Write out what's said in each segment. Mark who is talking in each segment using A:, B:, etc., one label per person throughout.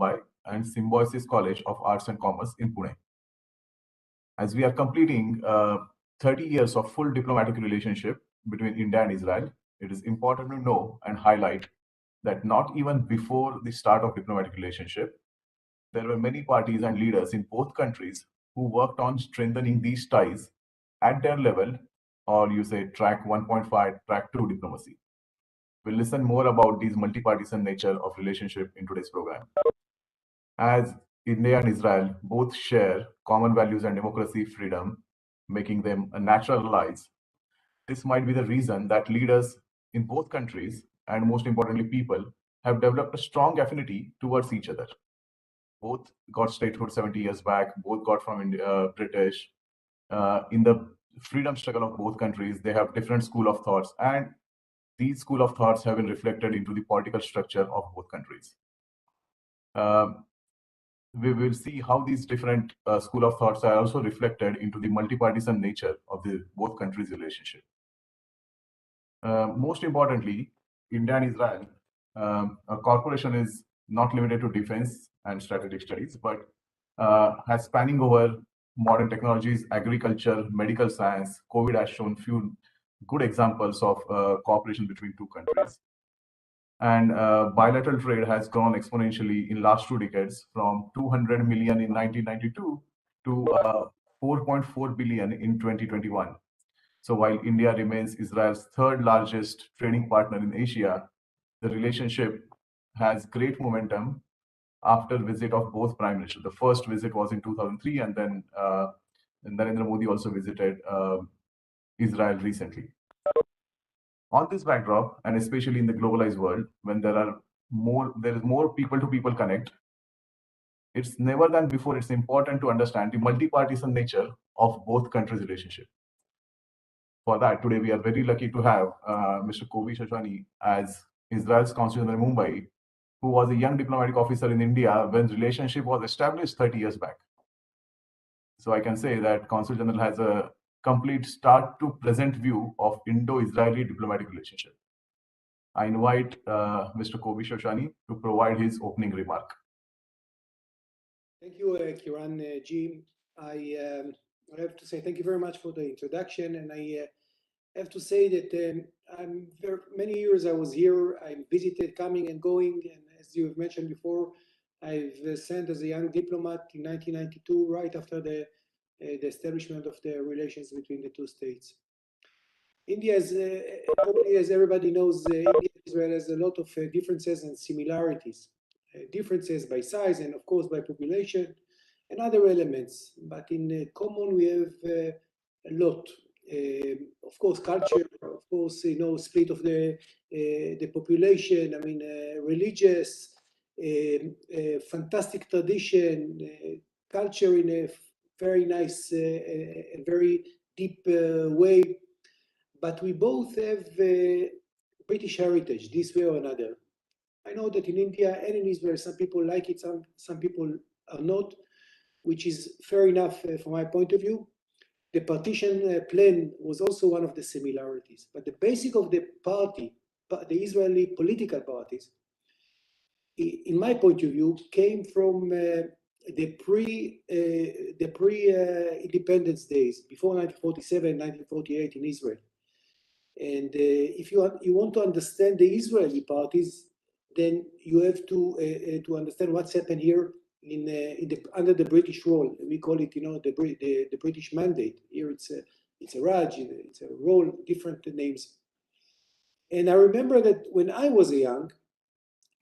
A: Mumbai and Symbiosis College of Arts and Commerce in Pune. As we are completing 30 years of full diplomatic relationship between India and Israel, it is important to know and highlight that not even before the start of diplomatic relationship, there were many parties and leaders in both countries who worked on strengthening these ties at their level, or you say track 1.5, track 2 diplomacy. We'll listen more about these multi-partisan nature of relationship in today's program. As India and Israel both share common values and democracy, freedom, making them a natural allies, this might be the reason that leaders in both countries, and most importantly people, have developed a strong affinity towards each other. Both got statehood 70 years back, both got from British. In the freedom struggle of both countries, they have different school of thoughts, and these school of thoughts have been reflected into the political structure of both countries. We will see how these different school of thoughts are also reflected into the multi-partisan nature of the both countries' relationship. Most importantly, India and Israel, a corporation is not limited to defense and strategic studies, but has spanning over modern technologies, agriculture, medical science. COVID has shown few good examples of cooperation between two countries. And bilateral trade has grown exponentially in last 2 decades from 200 million in 1992 to 4.4 billion in 2021. So while India remains Israel's third largest trading partner in Asia, the relationship has great momentum after visit of both prime ministers. The first visit was in 2003, and then Narendra Modi also visited Israel recently. On this backdrop, and especially in the globalized world, when there is more people-to-people connect, it's never than before, it's important to understand the multi-partisan nature of both countries' relationship. For that, today we are very lucky to have Mr. Kobi Shoshani as Israel's consul in Mumbai, who was a young diplomatic officer in India when relationship was established 30 years back. So I can say that Consul General has a complete start to present view of Indo-Israeli diplomatic relationship. I invite Mr. Kobi Shoshani to provide his opening remark.
B: Thank you, Kiran Ji. I have to say thank you very much for the introduction, and I have to say that many years I was here. I visited, coming and going, and as you have mentioned before, I've sent as a young diplomat in 1992, right after the establishment of the relations between the two states. India, as everybody knows, India and Israel has a lot of differences and similarities. Differences by size and, of course, by population and other elements. But in common, we have a lot. Of course, culture, of course, split of the population. I mean, religious, fantastic tradition, culture in a very nice and very deep way. But we both have British heritage, this way or another. I know that in India and in Israel, some people like it, some people are not, which is fair enough from my point of view. The partition plan was also one of the similarities, but the basic of the party, the Israeli political parties, in my point of view, came from the pre-independence days, before 1947, 1948 in Israel. And if you want to understand the Israeli parties, then you have to understand what's happened here under the British rule. We call it, the British mandate. Here it's a Raj, it's a role, different names. And I remember that when I was young,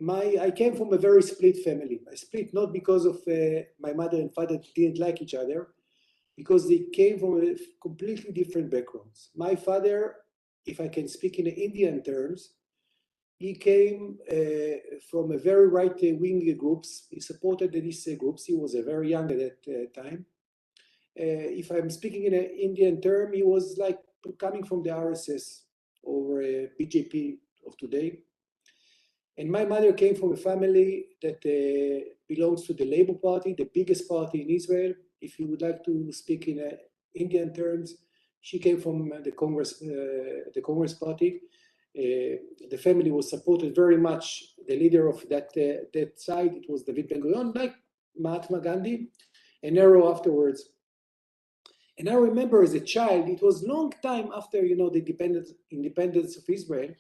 B: I came from a very split family. I split not because of my mother and father didn't like each other, because they came from a completely different backgrounds. My father, if I can speak in Indian terms, he came from a very right-wing groups. He supported these groups. He was very young at that time. If I'm speaking in an Indian term, he was like coming from the RSS or BJP of today. And my mother came from a family that belongs to the Labour Party, the biggest party in Israel. If you would like to speak in Indian terms, she came from the Congress Party. the family was supported very much. The leader of that side, it was David Ben-Gurion, like Mahatma Gandhi, and Nehru afterwards. And I remember as a child, it was long time after, you know, the independence of Israel.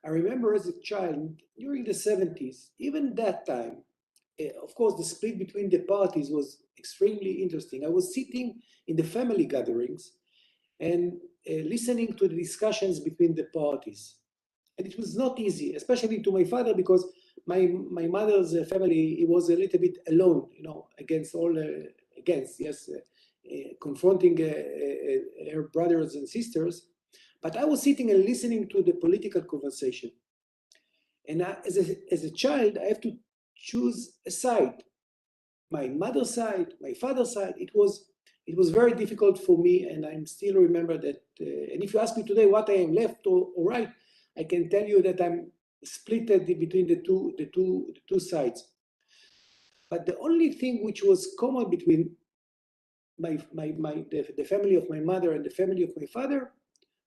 B: I remember as a child during the 70s, even that time, of course, the split between the parties was extremely interesting. I was sitting in the family gatherings and listening to the discussions between the parties. And it was not easy, especially to my father, because my mother's family, it was a little bit alone, you know, against all, confronting her brothers and sisters. But I was sitting and listening to the political conversation. And as a child, I have to choose a side, my mother's side, my father's side. It was very difficult for me, and I still remember that. And if you ask me today what I am left or right, I can tell you that I'm split between the two sides. But the only thing which was common between the family of my mother and the family of my father,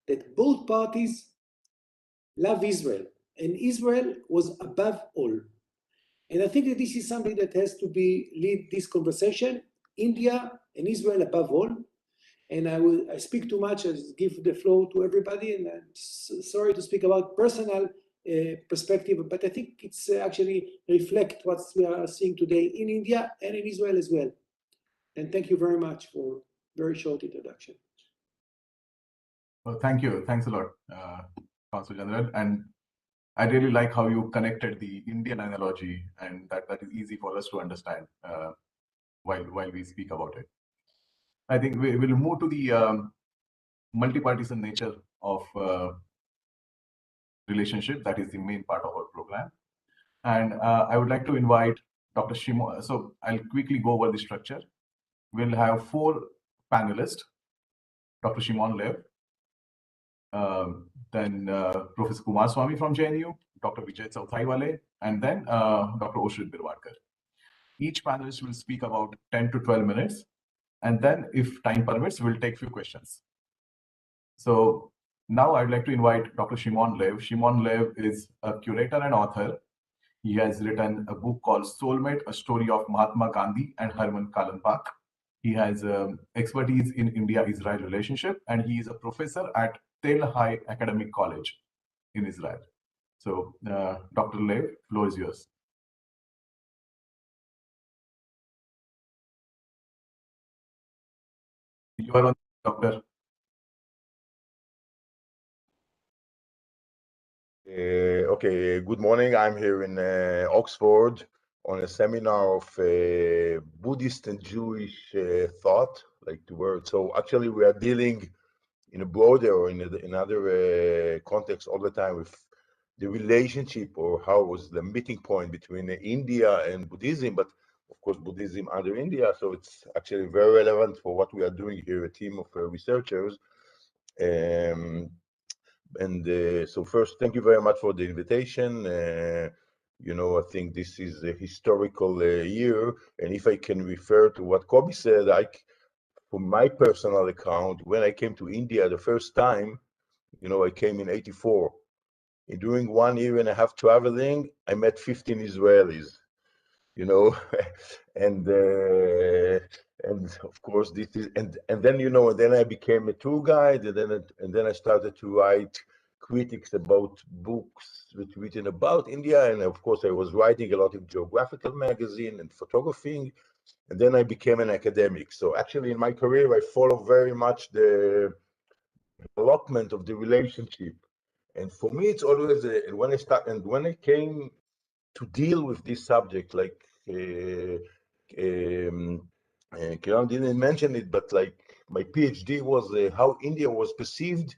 B: that both parties love Israel, and Israel was above all. And I think that this is something that has to lead this conversation, India and Israel above all. And I speak too much, I give the floor to everybody, and I'm sorry to speak about personal perspective, but I think it's actually reflect what we are seeing today in India and in Israel as well. And thank you very much for very short introduction.
A: Well, thank you. Thanks a lot, Council General. And I really like how you connected the Indian analogy, and that is easy for us to understand while we speak about it. I think we will move to the multi-partisan nature of relationship. That is the main part of our program. And I would like to invite Dr. Shimon. So I'll quickly go over the structure. We'll have 4 panelists: Dr. Shimon Lev, then Professor Kumar Swami from JNU, Dr. Vijay Chauthaiwale, and then Dr. Sridhar Walker. Each panelist will speak about 10 to 12 minutes, and then if time permits, we'll take few questions. So now I'd like to invite Dr. Shimon Lev. Shimon Lev is a curator and author. He has written a book called Soulmate, A Story of Mahatma Gandhi and Herman Kallenbach. He has expertise in India-Israel relationship, and he is a professor at Tel Hai Academic College in Israel. So, Dr. Lev, floor is yours. You are on, Doctor.
C: Okay, good morning. I'm here in Oxford on a seminar of Buddhist and Jewish thought, like the word. So actually we are dealing in a broader or in another context all the time with the relationship or how was the meeting point between India and Buddhism, but of course Buddhism under India. So it's actually very relevant for what we are doing here, a team of researchers. So first, thank you very much for the invitation. You know, I think this is a historical year, and if I can refer to what Kobe said, from my personal account, when I came to India the first time, you know, I came in '84. And during 1 year and a half traveling, I met 15 Israelis, you know, and of course this is, and then, you know, and then I became a tour guide, and then I started to write critics about books written about India, and of course I was writing a lot of geographical magazine and photographing, and then I became an academic. So actually in my career I follow very much the development of the relationship, and for me it's always when I came to deal with this subject, like Kiran didn't mention it, but like my PhD was how India was perceived,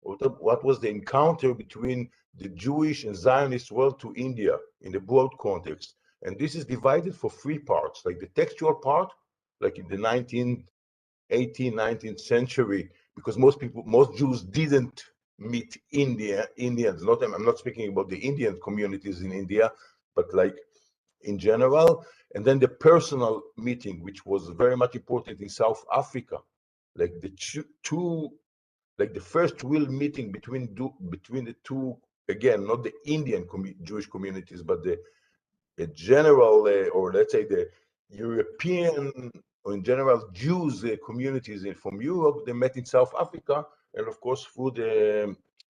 C: or what was the encounter between the Jewish and Zionist world to India in a broad context. And this is divided for 3 parts, like the textual part, like in the 19th century, because most Jews didn't meet Indians. I'm not speaking about the Indian communities in India, but like in general. And then the personal meeting, which was very much important in South Africa, like the two like the first real meeting between the two, again, not the Indian Jewish communities, but the general, or let's say the European, or in general Jews communities from Europe. They met in South Africa, and of course through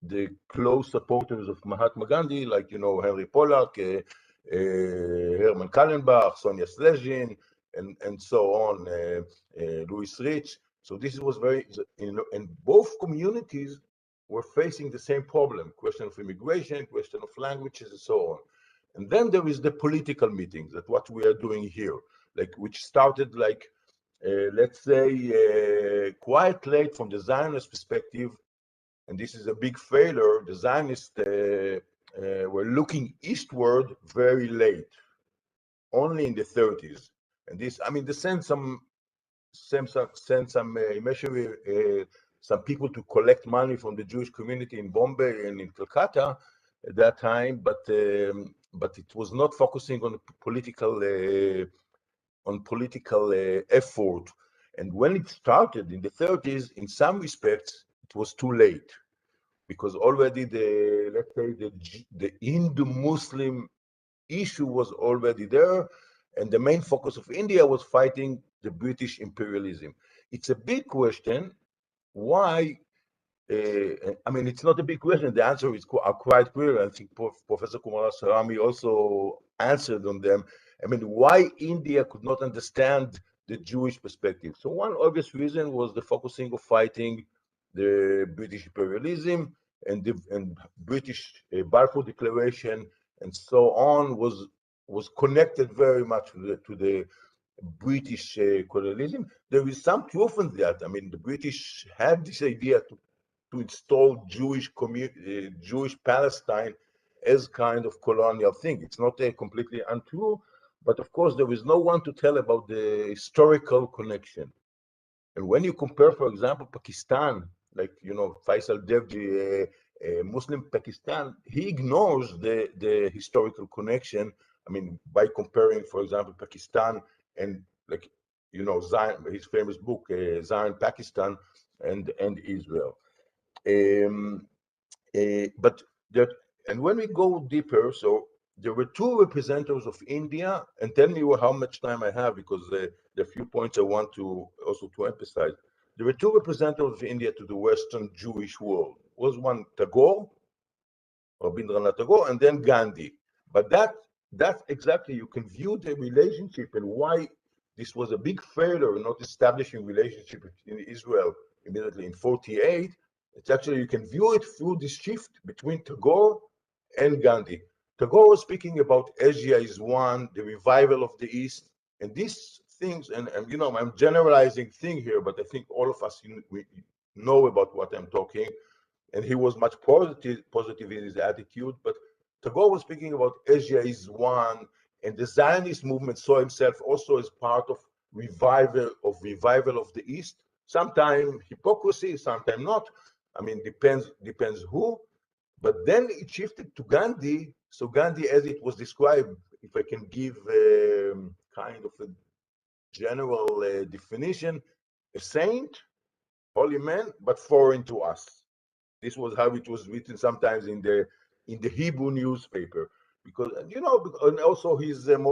C: the close supporters of Mahatma Gandhi, like Henry Pollack, Herman Kallenbach, Sonia Slezhin, and so on, Louis Rich. So this was very, and both communities were facing the same problem: question of immigration, question of languages, and so on. And then there is the political meetings, that what we are doing here, like which started like, let's say, quite late from the Zionist perspective. And this is a big failure. The Zionists were looking eastward very late, only in the 30s. And this, I mean, they sent some some people to collect money from the Jewish community in Bombay and in Calcutta at that time, but it was not focusing on political effort. And when it started in the 30s, in some respects, it was too late, because already let's say the Hindu-Muslim issue was already there, and the main focus of India was fighting the British imperialism. It's a big question why. I mean, it's not a big question. The answer is quite clear. I think Professor Kumara Sarami also answered on them. I mean, why India could not understand the Jewish perspective. So one obvious reason was the focusing of fighting the British imperialism, and the British Balfour Declaration and so on was connected very much to the British colonialism. There is some truth in that. I mean, the British had this idea to install Jewish Palestine as kind of colonial thing. It's not completely untrue, but of course there is no one to tell about the historical connection. And when you compare, for example, Pakistan, like Faisal Devji, Muslim Pakistan, he ignores the historical connection. I mean, by comparing, for example, Pakistan and like Zion, his famous book Zion, Pakistan, and Israel. But that, and when we go deeper, so there were two representatives of India, and tell me how much time I have, because there are a few points I want to also to emphasize. There were two representatives of India to the Western Jewish world. Was one Tagore, Rabindranath Tagore, and then Gandhi. But that's exactly, you can view the relationship and why this was a big failure in not establishing relationship in Israel immediately in 48. It's actually, you can view it through this shift between Tagore and Gandhi. Tagore was speaking about Asia is one, the revival of the East, and these things, and I'm generalizing thing here, but I think all of us we know about what I'm talking. And he was much positive in his attitude. But Tagore was speaking about Asia is one, and the Zionist movement saw himself also as part of revival of the East. Sometimes hypocrisy, sometimes not. I mean, depends who. But then it shifted to Gandhi. So Gandhi, as it was described, if I can give kind of a general definition, a saint, holy man, but foreign to us. This was how it was written sometimes in the Hebrew newspaper, because and also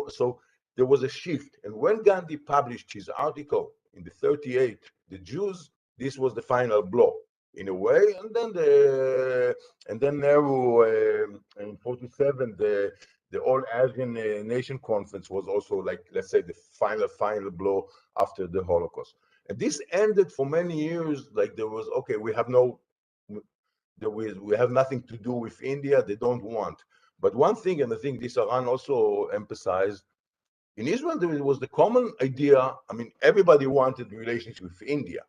C: so there was a shift. And when Gandhi published his article in the 38, the Jews, this was the final blow in a way. And then Nehru in 47, the All Asian Nation Conference was also, like, let's say, the final blow after the Holocaust. And this ended for many years. Like, there was, okay, we have nothing to do with India. They don't want. But one thing, and I think this Aran also emphasized, in Israel there was the common idea. I mean, everybody wanted relationship with India.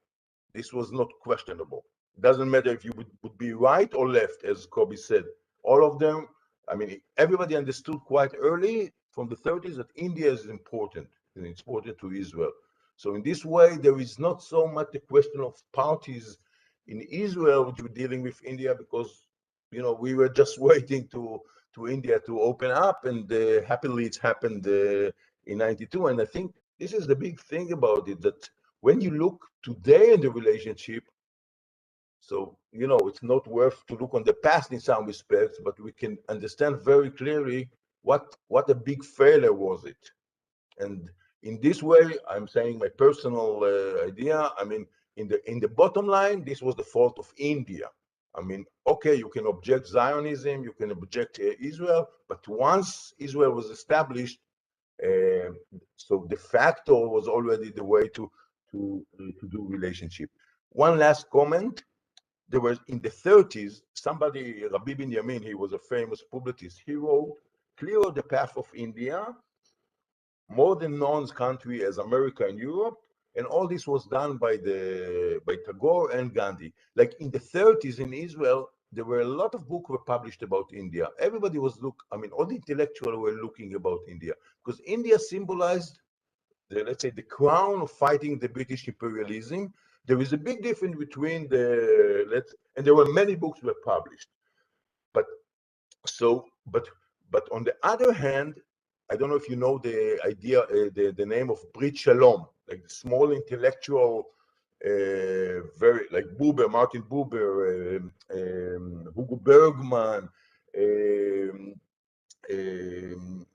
C: This was not questionable. It doesn't matter if you would be right or left, as Kobe said. All of them, I mean, everybody understood quite early from the 30s that India is important, and it's important to Israel. So in this way, there is not so much the question of parties in Israel, which we're dealing with India, because we were just waiting to India to open up, and happily it's happened in 92. And I think this is the big thing about it, that when you look today in the relationship, So, it's not worth to look on the past in some respects, but we can understand very clearly what a big failure was it. And in this way, I'm saying my personal idea. I mean, in the bottom line, this was the fault of India. I mean, okay, you can object Zionism, you can object Israel, but once Israel was established, uh, so de facto was already the way to do relationship. One last comment. There was in the 30s, somebody, Rabbi Binyamin, he was a famous publicist. He wrote, "Clear the path of India, more than known country as America and Europe," and all this was done by Tagore and Gandhi. Like in the 30s in Israel, there were a lot of books were published about India. Everybody was all the intellectuals were looking about India because India symbolized let's say the crown of fighting the British imperialism. There is a big difference between and there were many books were published, but so but on the other hand, I don't know if you know the idea, the name of Brit Shalom, like the small intellectual, very like Buber, Martin Buber, Hugo Bergman, um, um,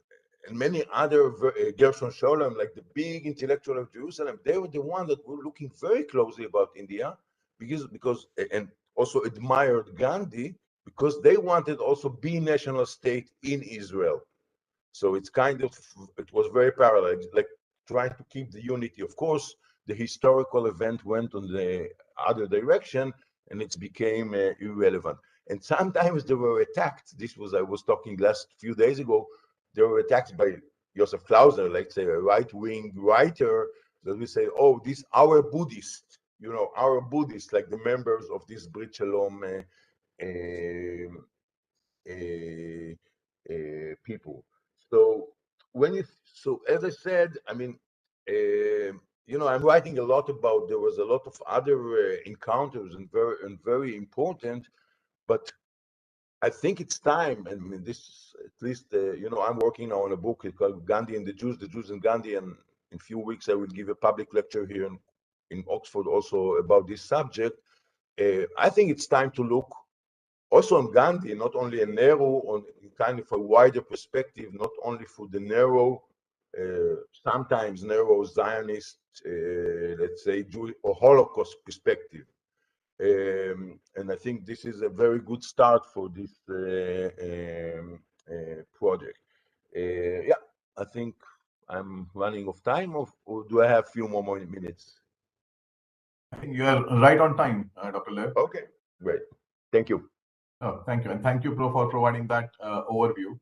C: and many other, Gershon Scholem, like the big intellectual of Jerusalem. They were the ones that were looking very closely about India because and also admired Gandhi because they wanted also be national state in Israel. So it was very parallel, like trying to keep the unity. Of course, the historical event went on the other direction and it became irrelevant. And sometimes they were attacked. I was talking last few days ago, they were attacked by Joseph Klauser, like say a right-wing writer, that we say, oh, these our Buddhists, our Buddhists, like the members of this Brit Shalom people. So as I said, I mean, I'm writing a lot about. There was a lot of other encounters and very important, but I think it's time. I mean, this at least I'm working now on a book called Gandhi and the Jews and Gandhi, and in a few weeks I will give a public lecture here in Oxford also about this subject. I think it's time to look also on Gandhi, not only a narrow, on kind of a wider perspective, not only for the narrow, sometimes narrow Zionist, let's say, Jewish or Holocaust perspective. And I think this is a very good start for this project. Yeah, I think I'm running of time, or do I have a few more minutes?
A: I think you are right on time, Dr. Lev.
C: Okay, great. Thank you.
A: Oh, thank you. And thank you, Pro, for providing that overview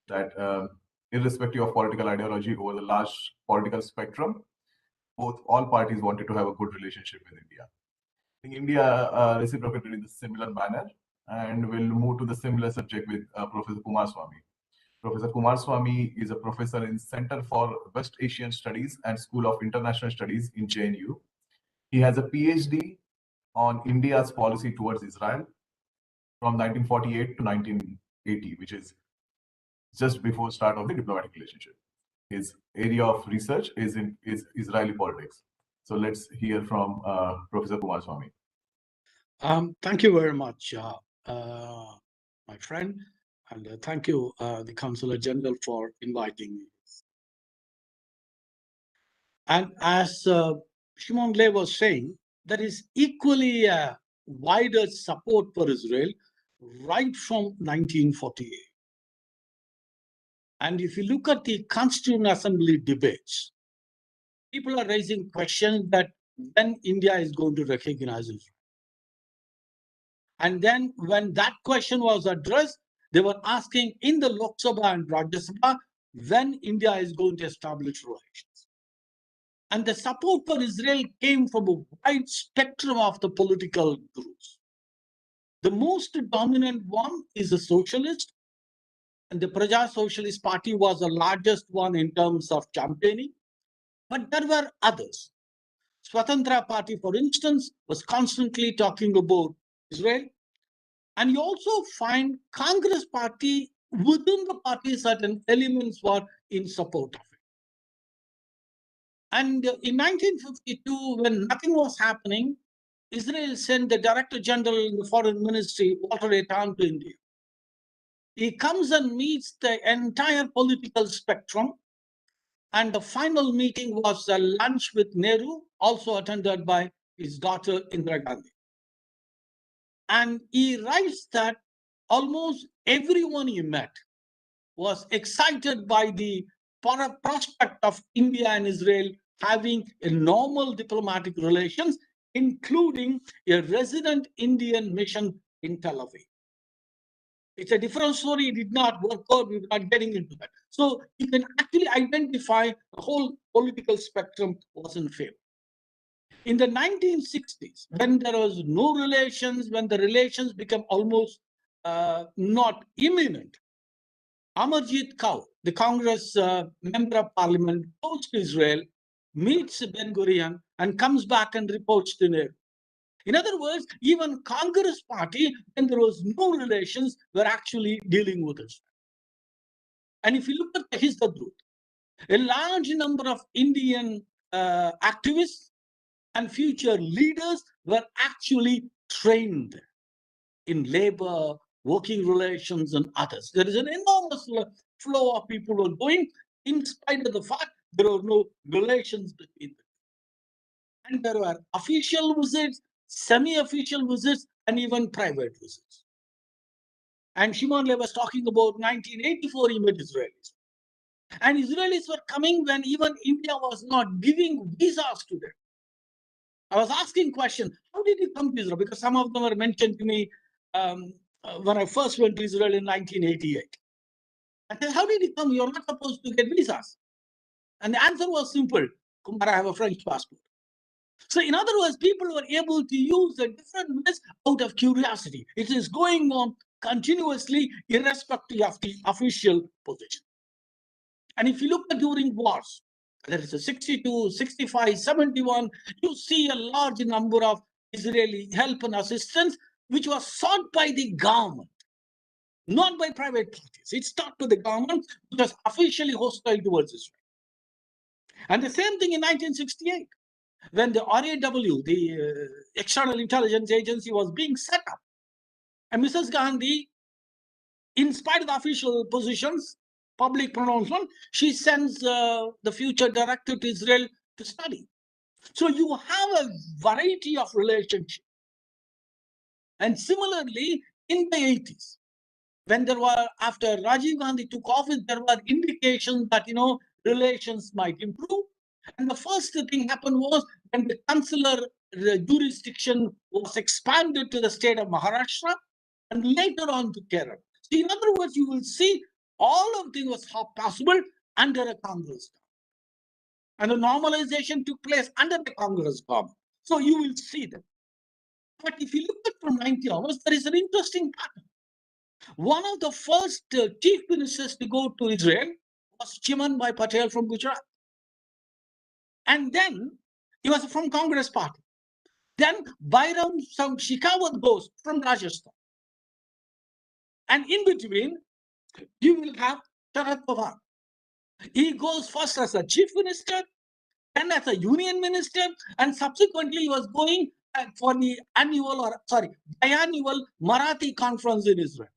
A: that irrespective of political ideology over the large political spectrum, all parties wanted to have a good relationship with India. I think India reciprocated in a similar manner, and we'll move to the similar subject with Professor Kumarswamy. Professor Kumarswamy is a professor in Center for West Asian Studies and School of International Studies in JNU. He has a PhD on India's policy towards Israel from 1948 to 1980, which is just before start of the diplomatic relationship. His area of research is Israeli politics. So let's hear from Professor Kumarswamy.
D: Thank you very much, my friend, and thank you, the Consular General, for inviting me. And as Shimon Le was saying, there is equally a wider support for Israel right from 1948. And if you look at the Constituent Assembly debates, people are raising questions that when India is going to recognize Israel. And then when that question was addressed, they were asking in the Lok Sabha and Rajya Sabha when India is going to establish relations. And the support for Israel came from a wide spectrum of the political groups. The most dominant one is the socialist, and the Praja Socialist Party was the largest one in terms of campaigning. But there were others. Swatantra Party, for instance, was constantly talking about Israel. And you also find Congress Party, within the party, certain elements were in support of it. And in 1952, when nothing was happening, Israel sent the Director General in the Foreign Ministry, Walter Etan, to India. He comes and meets the entire political spectrum. And the final meeting was a lunch with Nehru, also attended by his daughter Indira Gandhi. And he writes that almost everyone he met was excited by the prospect of India and Israel having a normal diplomatic relations, including a resident Indian mission in Tel Aviv. It's a different story. It did not work out. We're not getting into that. So you can actually identify the whole political spectrum was in favor. In the 1960s, when there was no relations, when the relations became almost not imminent, Amarjit Kaur, the Congress member of parliament, goes to Israel, meets Ben Gurion, and comes back and reports to Nehru. In other words, even Congress party, when there was no relations, were actually dealing with Israel. And if you look at the history of truth, a large number of Indian activists and future leaders were actually trained in labor, working relations, and others. There is an enormous flow of people who are going, in spite of the fact there are no relations between them. And there were official visits, semi-official visits, and even private visits. And Shimon Le was talking about 1984, he met Israelis. And Israelis were coming when even India was not giving visas to them. I was asking questions, how did you come to Israel? Because some of them were mentioned to me when I first went to Israel in 1988. I said, how did you come? You're not supposed to get visas. And the answer was simple. Kumar, I have a French passport. So in other words, people were able to use the different ways out of curiosity. It is going on continuously, irrespective of the official position. And if you look at during wars, there is a 62, 65, 71, you see a large number of Israeli help and assistance, which was sought by the government, not by private parties. It's sought to the government, which was officially hostile towards Israel. And the same thing in 1968, when the RAW, the External Intelligence Agency, was being set up. And Mrs. Gandhi, in spite of the official positions, public pronouncement, she sends the future director to Israel to study. So you have a variety of relationships. And similarly, in the 80s, when there were, after Rajiv Gandhi took office, there were indications that, relations might improve. And the first thing happened was when the consular jurisdiction was expanded to the state of Maharashtra and later on to Kerala. So in other words, you will see all of things was possible under a Congress government. And the normalization took place under the Congress government. So you will see that. But if you look at from 90 hours, there is an interesting pattern. One of the first chief ministers to go to Israel was Chimanbhai Patel from Gujarat. And then he was from Congress party. Then Bairam Shekhawat goes from Rajasthan. And in between, you will have Sharad Pawar. He goes first as a chief minister, then as a union minister, and subsequently he was going for the biannual Marathi conference in Israel.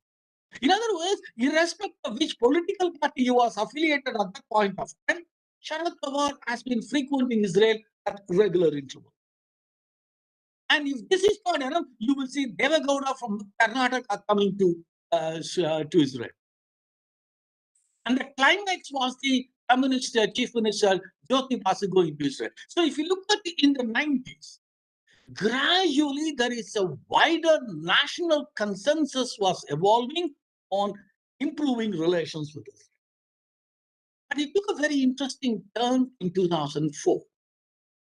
D: In other words, irrespective of which political party he was affiliated at that point of time, Sharad Pawar has been frequent in Israel at regular intervals. And if this is not enough, you will see Deve Gowda from Karnataka coming to Israel. And the climax was the Communist Chief Minister Jyoti Basu going to Israel. So if you look at in the 90s, gradually there is a wider national consensus was evolving on improving relations with Israel. But it took a very interesting turn in 2004.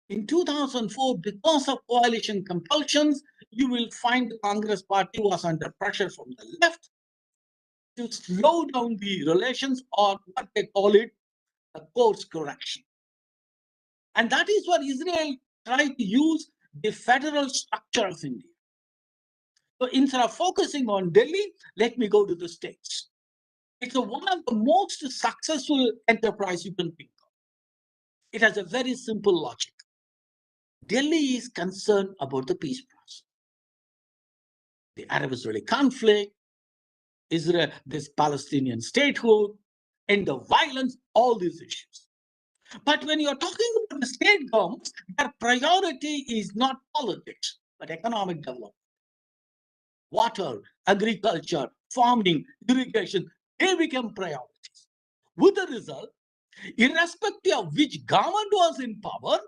D: In 2004, because of coalition compulsions, you will find the Congress party was under pressure from the left to slow down the relations, or what they call it, a course correction. And that is what Israel tried to use the federal structure of India. So instead of focusing on Delhi, let me go to the states. It's one of the most successful enterprise you can think of. It has a very simple logic. Delhi is concerned about the peace process. The Arab-Israeli conflict, Israel, this Palestinian statehood, and the violence, all these issues. But when you're talking about the state governments, their priority is not politics, but economic development. Water, agriculture, farming, irrigation, they become priorities. With the result, irrespective of which government was in power,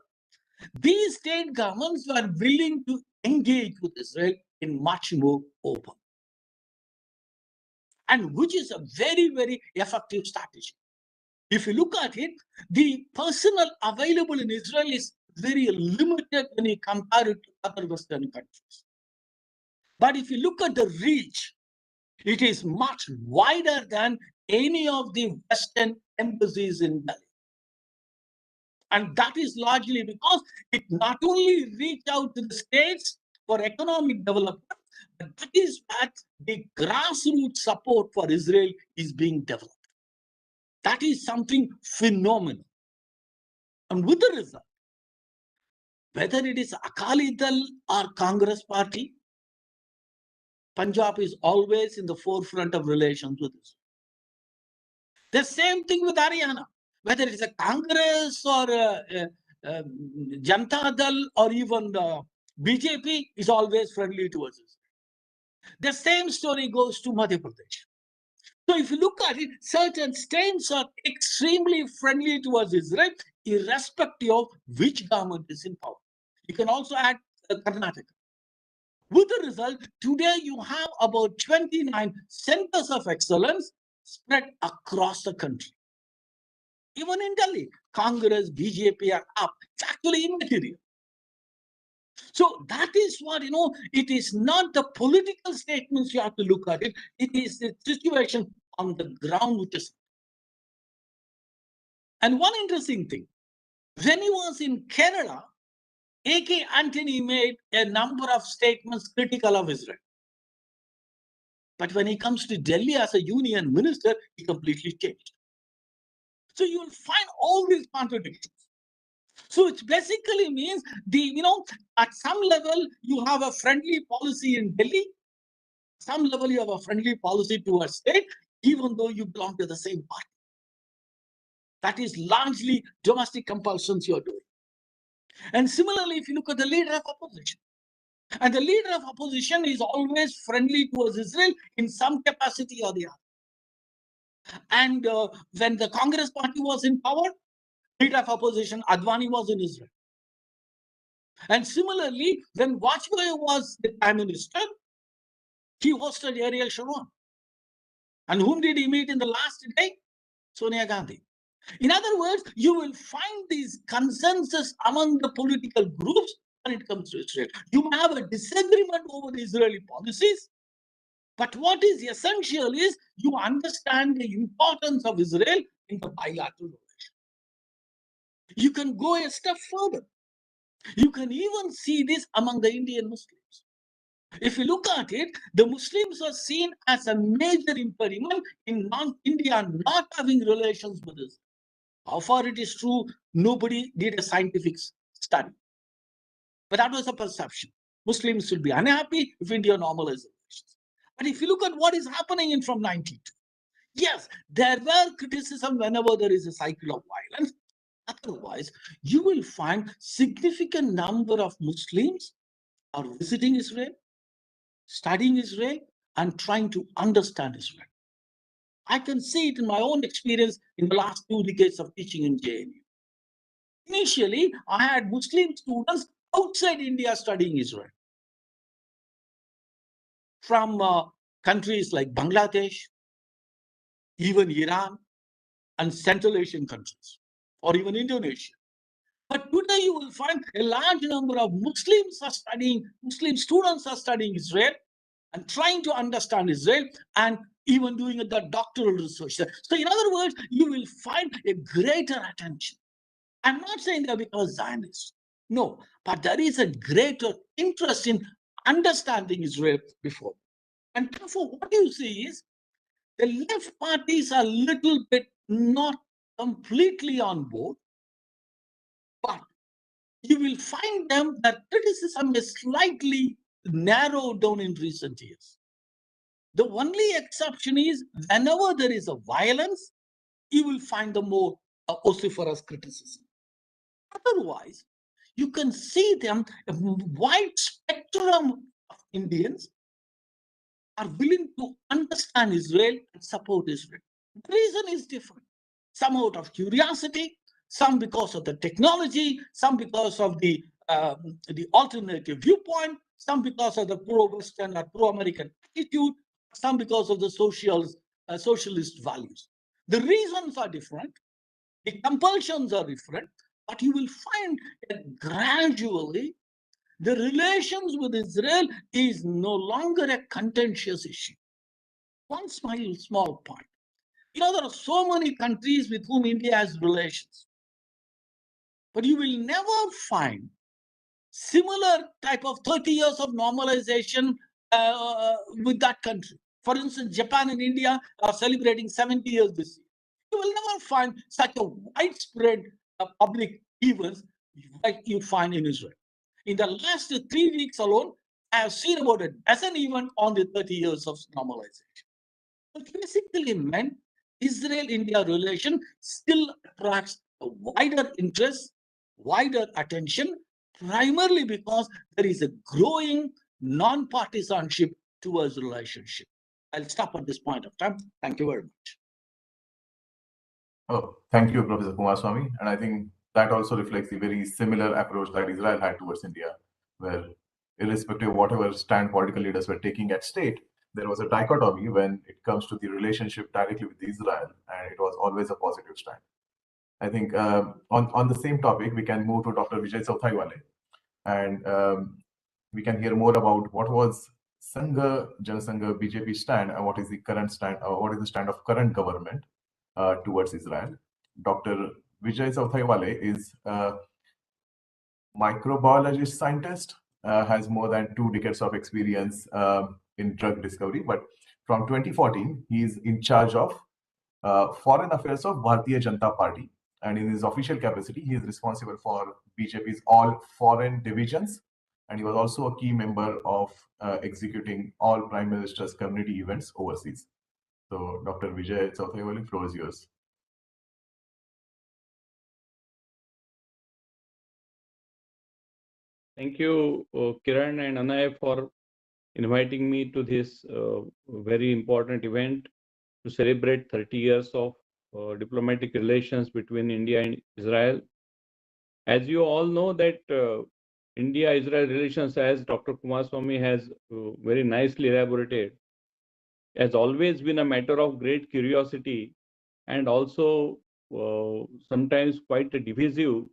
D: these state governments were willing to engage with Israel in much more open. And which is a very, very effective strategy. If you look at it, the personnel available in Israel is very limited when you compare it to other Western countries. But if you look at the reach, it is much wider than any of the Western embassies in Delhi. And that is largely because it not only reached out to the states for economic development, but that is that the grassroots support for Israel is being developed. That is something phenomenal. And with the result, whether it is Akali Dal or Congress party, Punjab is always in the forefront of relations with Israel. The same thing with Haryana, whether it is a Congress or Janata Dal or even BJP is always friendly towards Israel. The same story goes to Madhya Pradesh. So if you look at it, certain states are extremely friendly towards Israel, irrespective of which government is in power. You can also add Karnataka. With the result, today you have about 29 centers of excellence spread across the country. Even in Delhi, Congress, BJP are up. It's actually immaterial. So that is what, it is not the political statements you have to look at it. It is the situation on the ground which is. And one interesting thing, when he was in Kerala, A.K. Antony made a number of statements critical of Israel. But when he comes to Delhi as a union minister, he completely changed. So you will find all these contradictions. So it basically means at some level you have a friendly policy in Delhi, some level you have a friendly policy towards state, even though you belong to the same party. That is largely domestic compulsions you're doing. And similarly, if you look at the leader of opposition, and the leader of opposition is always friendly towards Israel in some capacity or the other. And when the Congress party was in power, leader of opposition, Advani, was in Israel. And similarly, when Vajpayee was the prime minister, he hosted Ariel Sharon. And whom did he meet in the last day? Sonia Gandhi. In other words, you will find these consensus among the political groups when it comes to Israel. You may have a disagreement over the Israeli policies, but what is essential is you understand the importance of Israel in the bilateral relation. You can go a step further. You can even see this among the Indian Muslims. If you look at it, the Muslims are seen as a major impediment in India not having relations with Israel. How far it is true, nobody did a scientific study. But that was a perception. Muslims will be unhappy if India normalizes relations. But if you look at what is happening from 92, yes, there were criticism whenever there is a cycle of violence. Otherwise, you will find significant number of Muslims are visiting Israel, studying Israel, and trying to understand Israel. I can see it in my own experience in the last 2 decades of teaching in JNU. Initially, I had Muslim students outside India studying Israel, from countries like Bangladesh, even Iran, and Central Asian countries, or even Indonesia. But today you will find a large number of Muslim students are studying Israel and trying to understand Israel and even doing the doctoral research. So in other words, you will find a greater attention. I'm not saying that because Zionists, no, but there is a greater interest in understanding Israel before. And therefore, what you see is the left parties are a little bit not completely on board, but you will find them that criticism is slightly narrowed down in recent years. The only exception is whenever there is a violence, you will find the more vociferous criticism. Otherwise, you can see them, a wide spectrum of Indians are willing to understand Israel and support Israel. The reason is different. Some out of curiosity, some because of the technology, some because of the alternative viewpoint, some because of the pro-Western or pro-American attitude, some because of the socialist values. The reasons are different, the compulsions are different, but you will find that gradually the relations with Israel is no longer a contentious issue. One small point. There are so many countries with whom India has relations, but you will never find similar type of 30 years of normalization with that country. For instance, Japan and India are celebrating 70 years this year. You will never find such a widespread public events like you find in Israel. In the last 3 weeks alone, I have seen about a dozen events on the 30 years of normalization. It basically meant Israel-India relation still attracts a wider interest, wider attention, primarily because there is a growing non-partisanship towards relationship. I'll stop at this point of time. Thank you very much.
A: Oh, thank you, Professor Kumaraswamy. And I think that also reflects the very similar approach that Israel had towards India, where irrespective of whatever stand political leaders were taking at state, there was a dichotomy when it comes to the relationship directly with Israel, and it was always a positive stand. I think on the same topic, we can move to Dr. Vijay Sauthaiwale, and we can hear more about what was Sangha Janasangha BJP stand and what is the current stand, or what is the stand of current government towards Israel. Dr. Vijay Sauthaiwale is a microbiologist scientist, has more than 2 decades of experience in drug discovery, but from 2014, he is in charge of foreign affairs of Bharatiya Janata Party. And in his official capacity, he is responsible for BJP's all foreign divisions. And he was also a key member of executing all Prime Minister's community events overseas. So, Dr. Vijay Sauthaiwale, floor is yours.
E: Thank you, Kiran and Anay, for inviting me to this very important event to celebrate 30 years of diplomatic relations between India and Israel. As you all know that India-Israel relations, as Dr. Kumaraswamy has very nicely elaborated, has always been a matter of great curiosity and also sometimes quite divisive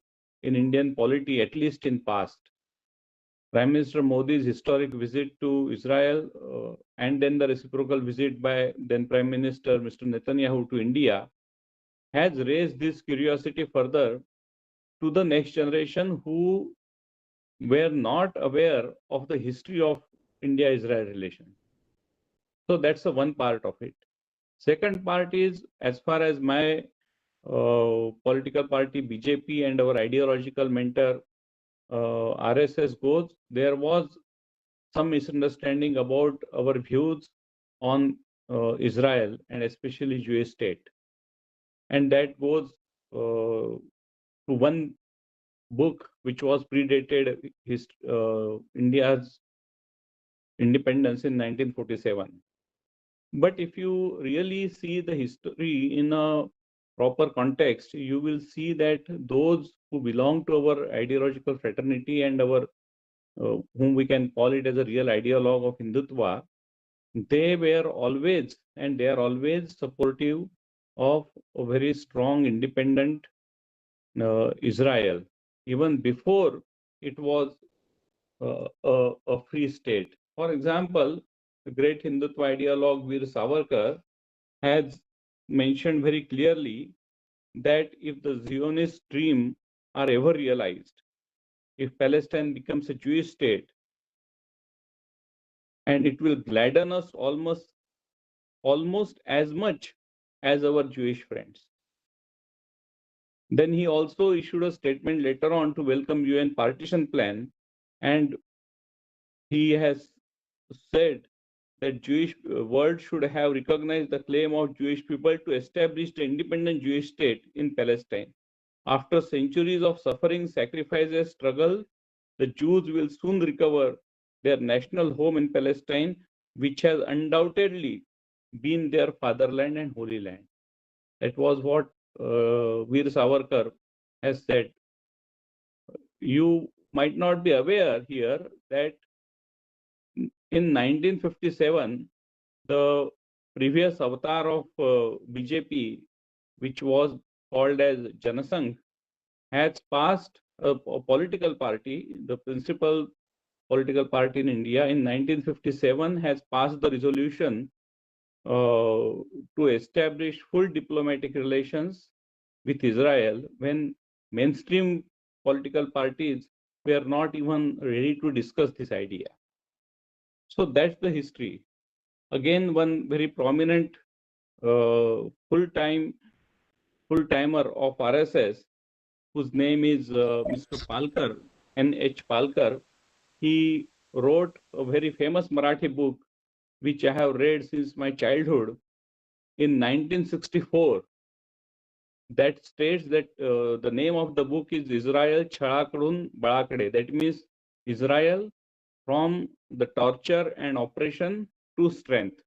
E: in Indian polity, at least in past. Prime Minister Modi's historic visit to Israel and then the reciprocal visit by then Prime Minister Mr. Netanyahu to India has raised this curiosity further to the next generation who were not aware of the history of India-Israel relations. So that's the one part of it. Second part is, as far as my political party BJP and our ideological mentor RSS goes, there was some misunderstanding about our views on Israel and especially Jewish state. And that goes to one book which was predated India's independence in 1947. But if you really see the history in a proper context, you will see that those who belong to our ideological fraternity and our whom we can call it as a real ideologue of Hindutva, they were always and they are always supportive of a very strong independent Israel, even before it was a free state. For example, the great Hindutva ideologue Veer Savarkar has mentioned very clearly that if the Zionist dream are ever realized, if Palestine becomes a Jewish state, and it will gladden us almost as much as our Jewish friends. Then he also issued a statement later on to welcome UN partition plan, and he has said that Jewish world should have recognized the claim of Jewish people to establish the independent Jewish state in Palestine. After centuries of suffering, sacrifices, struggle, the Jews will soon recover their national home in Palestine, which has undoubtedly been their fatherland and holy land. That was what Veer Savarkar has said. You might not be aware here that in 1957, the previous avatar of BJP, which was called as Janasangh, has passed a political party, the principal political party in India in 1957 has passed the resolution to establish full diplomatic relations with Israel when mainstream political parties were not even ready to discuss this idea. So that's the history. Again, one very prominent full-timer of RSS, whose name is Mr. Palkar, N.H. Palkar. He wrote a very famous Marathi book, which I have read since my childhood, in 1964. That states that the name of the book is Israel Chhalaकडून Bळाकडे. That means Israel from the torture and oppression to strength.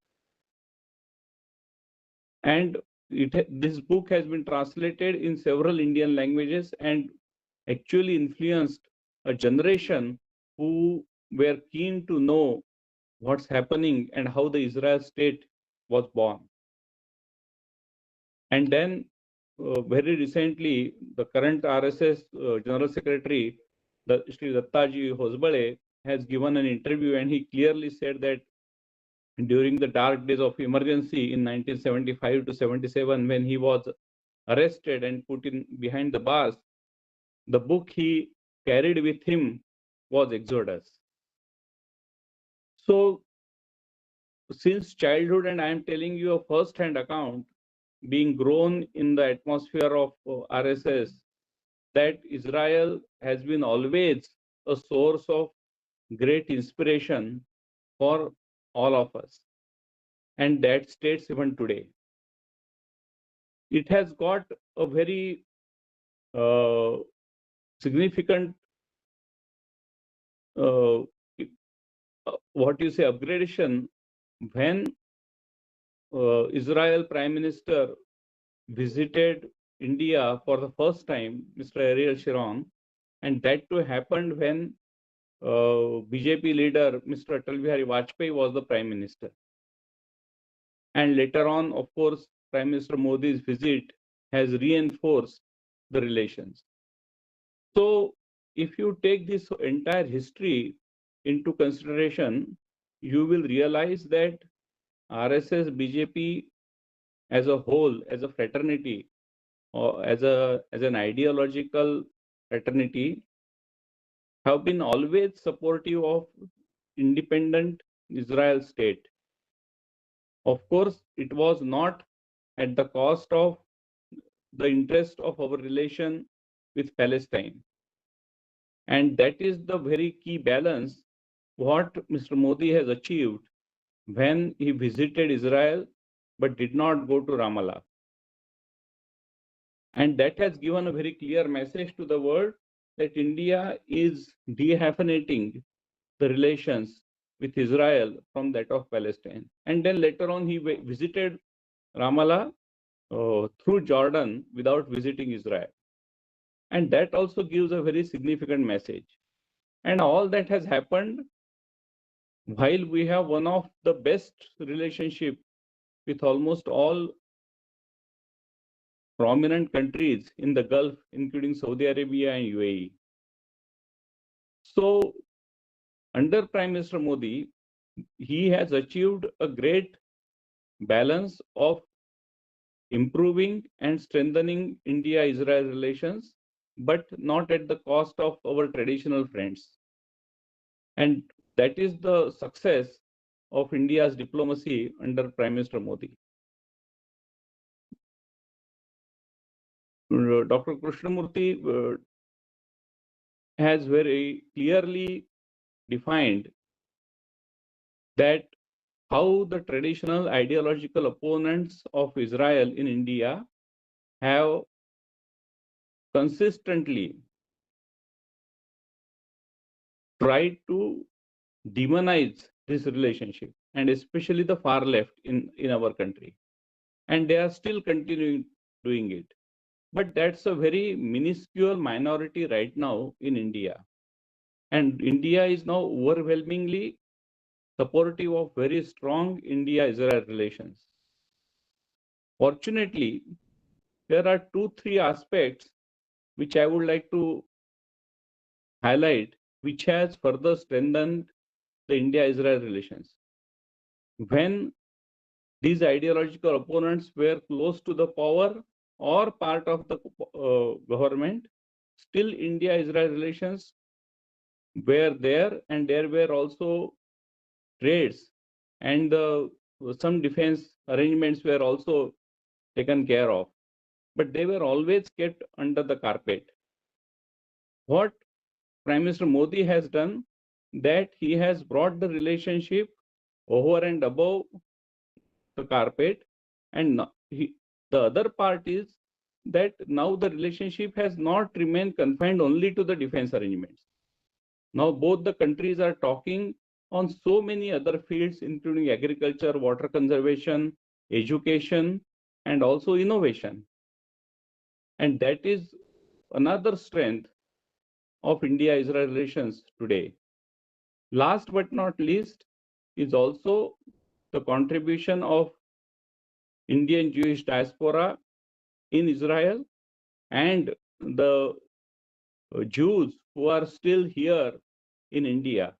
E: And this book has been translated in several Indian languages and actually influenced a generation who were keen to know what's happening and how the Israel state was born. And then very recently, the current RSS General Secretary, Sri Dattaji Hosbale, has given an interview, and he clearly said that during the dark days of emergency in 1975 to 77, when he was arrested and put in behind the bars, the book he carried with him was Exodus. So since childhood, and I am telling you a first-hand account, being grown in the atmosphere of RSS, that Israel has been always a source of great inspiration for all of us. And that states even today. It has got a very significant what you say upgradation when Israel Prime Minister visited India for the first time, Mr. Ariel Sharon, and that too happened when BJP leader Mr. Atal Bihari Vajpayee was the Prime Minister. And later on, of course, Prime Minister Modi's visit has reinforced the relations. So if you take this entire history into consideration, you will realize that RSS, BJP as a whole, as a fraternity, or as an ideological fraternity, have been always supportive of independent Israel state. Of course, it was not at the cost of the interest of our relation with Palestine. And that is the very key balance what Mr. Modi has achieved when he visited Israel but did not go to Ramallah. And that has given a very clear message to the world that India is dehyphenating the relations with Israel from that of Palestine. And then later on, he visited Ramallah through Jordan without visiting Israel. And that also gives a very significant message. And all that has happened while we have one of the best relationship with almost all prominent countries in the Gulf, including Saudi Arabia and UAE. So under Prime Minister Modi, he has achieved a great balance of improving and strengthening India-Israel relations, but not at the cost of our traditional friends. And that is the success of India's diplomacy under Prime Minister Modi. Dr. Krishnamurti has very clearly defined that how the traditional ideological opponents of Israel in India have consistently tried to demonize this relationship, and especially the far left in our country. And they are still continuing doing it. But that's a very minuscule minority right now in India. And India is now overwhelmingly supportive of very strong India-Israel relations. Fortunately, there are 2-3 aspects which I would like to highlight, which has further strengthened the India-Israel relations. When these ideological opponents were close to the power or part of the government, still India-Israel relations were there, and there were also trades, and some defense arrangements were also taken care of, but they were always kept under the carpet. What Prime Minister Modi has done, that he has brought the relationship over and above the carpet, and the other part is that now the relationship has not remained confined only to the defense arrangements. Now both the countries are talking on so many other fields, including agriculture, water conservation, education, and also innovation. And that is another strength of India-Israel relations today. Last but not least is also the contribution of Indian Jewish diaspora in Israel and the Jews who are still here in India,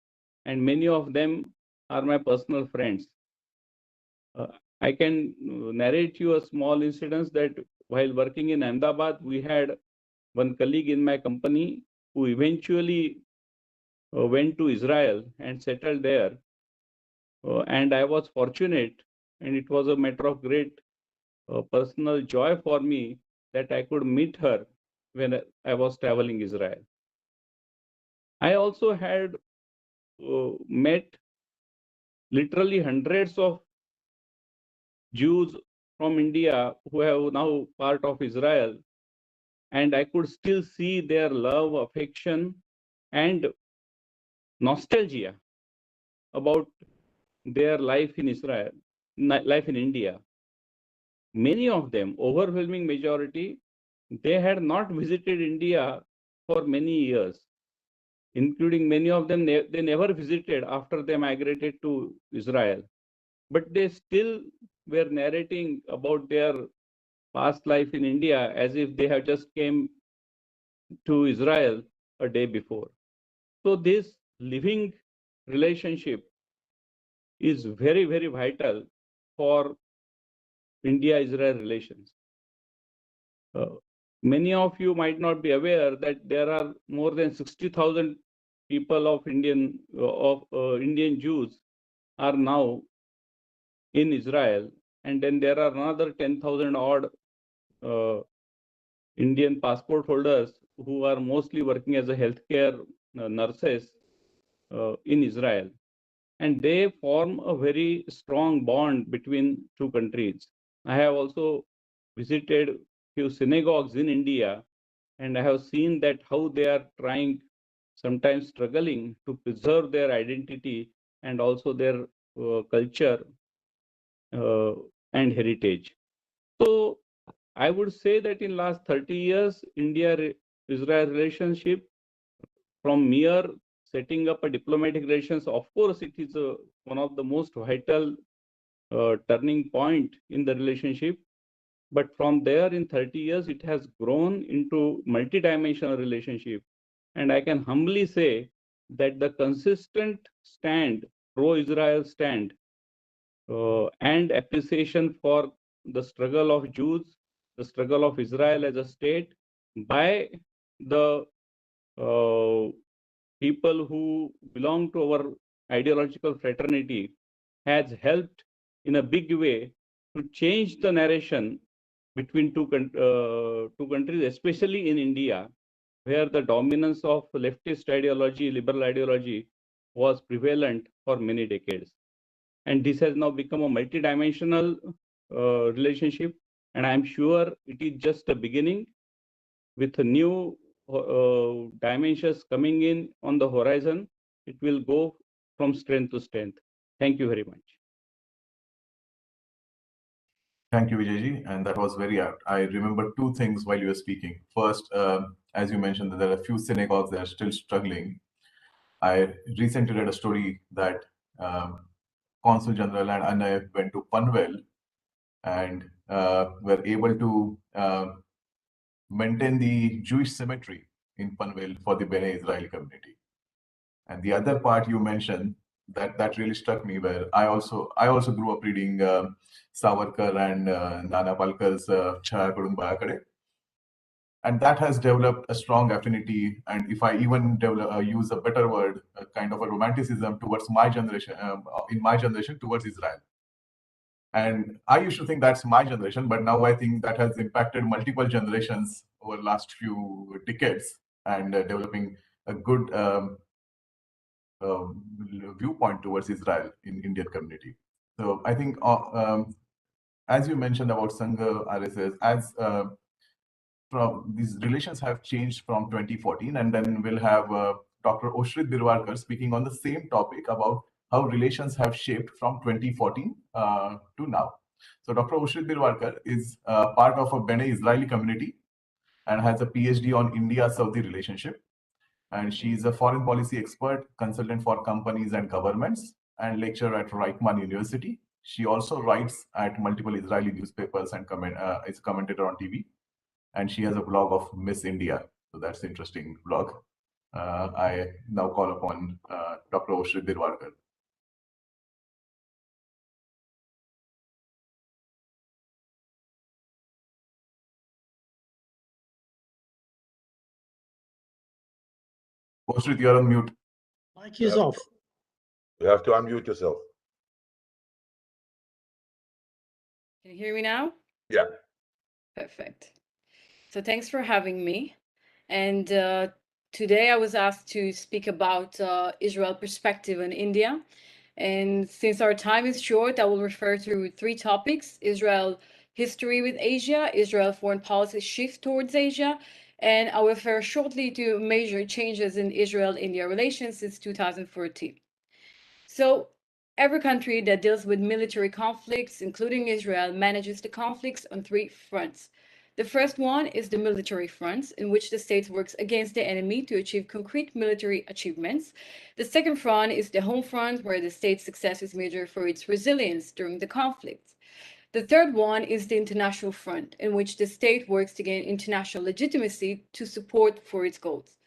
E: and many of them are my personal friends. I can narrate you a small incident that while working in Ahmedabad, we had one colleague in my company who eventually went to Israel and settled there. And I was fortunate, and it was a matter of great personal joy for me that I could meet her when I was traveling Israel. I also had met literally hundreds of Jews from India who have now part of Israel, and I could still see their love, affection, and nostalgia about their life in Israel, life in India. Many of them, overwhelming majority, they had not visited India for many years, including many of them, they never visited after they migrated to Israel. But they still were narrating about their past life in India as if they have just came to Israel a day before. So this living relationship is very, very vital for India-Israel relations. Many of you might not be aware that there are more than 60,000 people of Indian Jews are now in Israel, and then there are another 10,000 odd Indian passport holders who are mostly working as a healthcare nurses in Israel, and they form a very strong bond between two countries. I have also visited few synagogues in India, and I have seen that how they are trying, sometimes struggling to preserve their identity and also their culture and heritage. So I would say that in last 30 years, India-Israel relationship, from mere setting up a diplomatic relations, of course, it is one of the most vital turning point in the relationship. But from there, in 30 years, it has grown into multi-dimensional relationship. And I can humbly say that the consistent stand, pro-Israel stand, and appreciation for the struggle of Jews, the struggle of Israel as a state by the people who belong to our ideological fraternity has helped in a big way to change the narration between two countries, especially in India, where the dominance of leftist ideology, liberal ideology, was prevalent for many decades. And this has now become a multidimensional relationship. And I'm sure it is just the beginning, with new dimensions coming in on the horizon. It will go from strength to strength. Thank you very much.
A: Thank you, Vijayji, and that was very apt. I remember two things while you were speaking. First, as you mentioned, that there are a few synagogues that are still struggling. I recently read a story that Consul General and Anna went to Panvel and were able to maintain the Jewish cemetery in Panvel for the Bene Israel community. And the other part you mentioned that really struck me, where I also grew up reading Savarkar and Nana Palkar's Chhaya Kadun Bayakade. And that has developed a strong affinity, and if I even use a better word, a kind of a romanticism towards my generation, in my generation, towards Israel. And I used to think that's my generation, but now I think that has impacted multiple generations over the last few decades, and developing a good viewpoint towards Israel in Indian community. So I think, as you mentioned about Sangha, RSS, as from these relations have changed from 2014, and then we'll have Dr. Oshrit Birwarkar speaking on the same topic about how relations have shaped from 2014 to now. So Dr. Oshrit Birwarkar is part of a Bene Israeli community and has a PhD on India-Saudi relationship. And she's a foreign policy expert, consultant for companies and governments, and lecturer at Reichman University. She also writes at multiple Israeli newspapers and is a commentator on TV. And she has a blog of Miss India. So that's an interesting blog. I now call upon Dr. Oshrit Birwarkar. Oshrit, you're on mute.
D: Mic is off.
C: You have to unmute yourself.
F: Can you hear me now?
C: Yeah.
F: Perfect. So thanks for having me. And today I was asked to speak about Israel perspective in India. And since our time is short, I will refer to three topics: Israel history with Asia, Israel foreign policy shift towards Asia, and I will refer shortly to major changes in Israel-India relations since 2014. So every country that deals with military conflicts, including Israel, manages the conflicts on three fronts. The first one is the military front, in which the state works against the enemy to achieve concrete military achievements. The second front is the home front, where the state's success is measured for its resilience during the conflict. The third one is the international front, in which the state works to gain international legitimacy to support for its goals.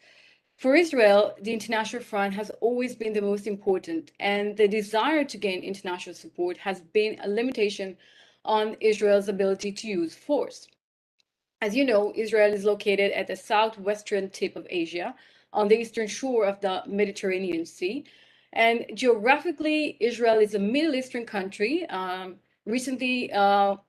F: For Israel, the international front has always been the most important, and the desire to gain international support has been a limitation on Israel's ability to use force. As you know, Israel is located at the southwestern tip of Asia, on the eastern shore of the Mediterranean Sea. And geographically, Israel is a Middle Eastern country. Recently,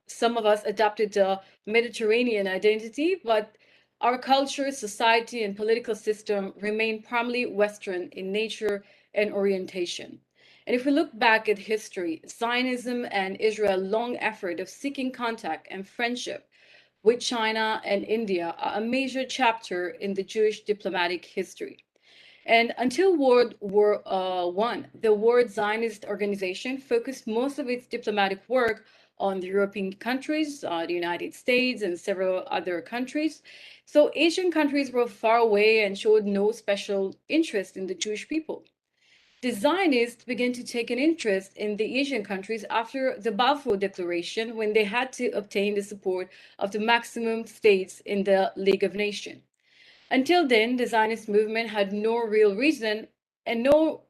F: some of us adopted the Mediterranean identity, but our culture, society, and political system remain primarily Western in nature and orientation. And if we look back at history, Zionism and Israel's long effort of seeking contact and friendship with China and India are a major chapter in the Jewish diplomatic history. And until World War I, the World Zionist Organization focused most of its diplomatic work on the European countries, the United States, and several other countries. So Asian countries were far away and showed no special interest in the Jewish people. The Zionists began to take an interest in the Asian countries after the Balfour Declaration, when they had to obtain the support of the maximum states in the League of Nations. Until then, the Zionist movement had no real reason and no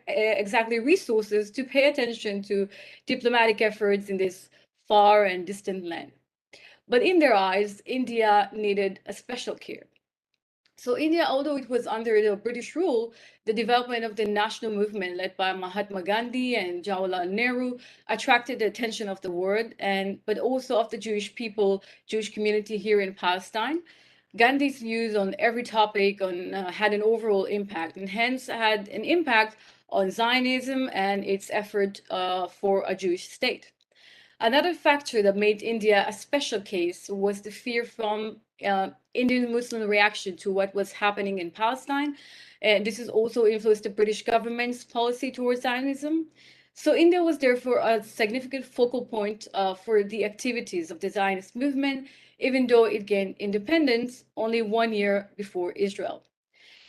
F: exactly resources to pay attention to diplomatic efforts in this far and distant land. But in their eyes, India needed a special care. So India, although it was under the British rule, the development of the national movement led by Mahatma Gandhi and Jawaharlal Nehru attracted the attention of the world, but also of the Jewish people, Jewish community here in Palestine. Gandhi's views on every topic had an overall impact, and hence had an impact on Zionism and its effort for a Jewish state. Another factor that made India a special case was the fear from Indian Muslim reaction to what was happening in Palestine. And this has also influenced the British government's policy towards Zionism. So India was therefore a significant focal point for the activities of the Zionist movement, even though it gained independence only 1 year before Israel.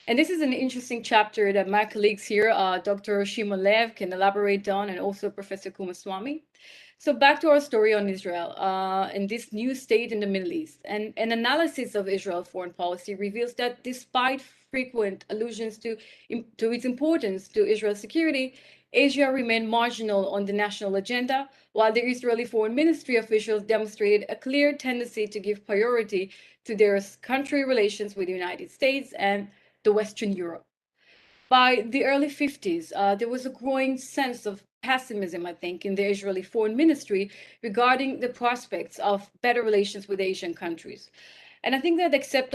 F: And this is an interesting chapter that my colleagues here, Dr. Shimon Lev, can elaborate on, and also Professor Kumaswamy. So back to our story on Israel and this new state in the Middle East. And an analysis of Israel's foreign policy reveals that despite frequent allusions to its importance to Israel's security, Asia remained marginal on the national agenda, while the Israeli Foreign Ministry officials demonstrated a clear tendency to give priority to their country relations with the United States and the Western Europe. By the early 50s, there was a growing sense of pessimism, I think, in the Israeli Foreign Ministry regarding the prospects of better relations with Asian countries. And I think that except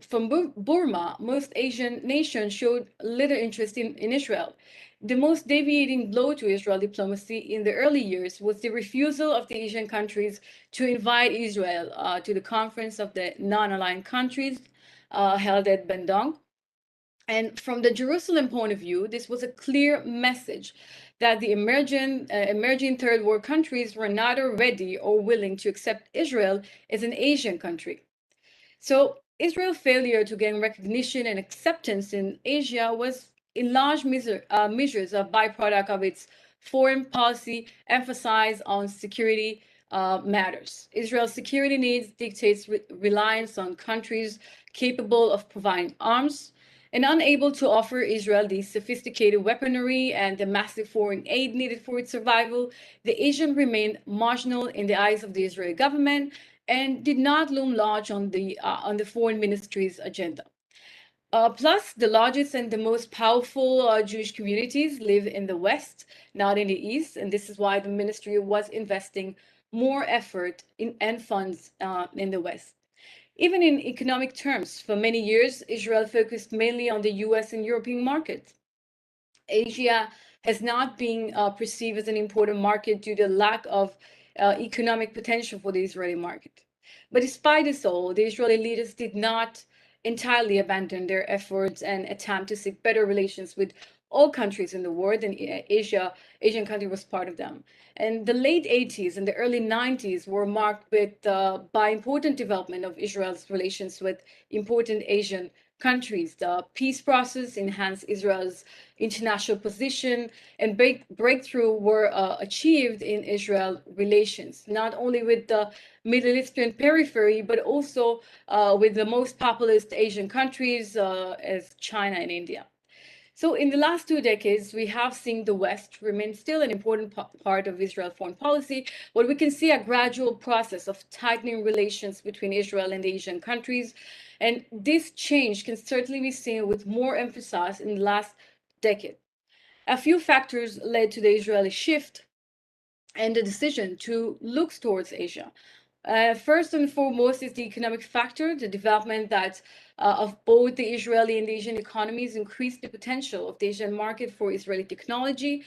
F: from Burma, most Asian nations showed little interest in Israel. The most deviating blow to Israel diplomacy in the early years was the refusal of the Asian countries to invite Israel to the conference of the non-aligned countries held at Bandung. And from the Jerusalem point of view, this was a clear message that the emerging third world countries were neither ready or willing to accept Israel as an Asian country. So Israel's failure to gain recognition and acceptance in Asia was in large measures a byproduct of its foreign policy emphasized on security matters. Israel's security needs dictates reliance on countries capable of providing arms, and unable to offer Israel the sophisticated weaponry and the massive foreign aid needed for its survival, the Asian remained marginal in the eyes of the Israeli government and did not loom large on the foreign ministry's agenda. Plus, the largest and the most powerful Jewish communities live in the West, not in the East, and this is why the ministry was investing more effort and funds in the West. Even in economic terms, for many years, Israel focused mainly on the US and European markets. Asia has not been perceived as an important market due to the lack of economic potential for the Israeli market. But despite this all, the Israeli leaders did not entirely abandon their efforts and attempt to seek better relations with all countries in the world, and Asian country was part of them. And the late 80s and the early 90s were marked by important development of Israel's relations with important Asian countries. The peace process enhanced Israel's international position, and breakthrough were achieved in Israel relations, not only with the Middle Eastern periphery, but also with the most populous Asian countries as China and India. So in the last 2 decades, we have seen the West remain still an important part of Israel's foreign policy, but we can see a gradual process of tightening relations between Israel and the Asian countries. And this change can certainly be seen with more emphasis in the last decade. A few factors led to the Israeli shift and the decision to look towards Asia. First and foremost is the economic factor. The development of both the Israeli and the Asian economies increased the potential of the Asian market for Israeli technology,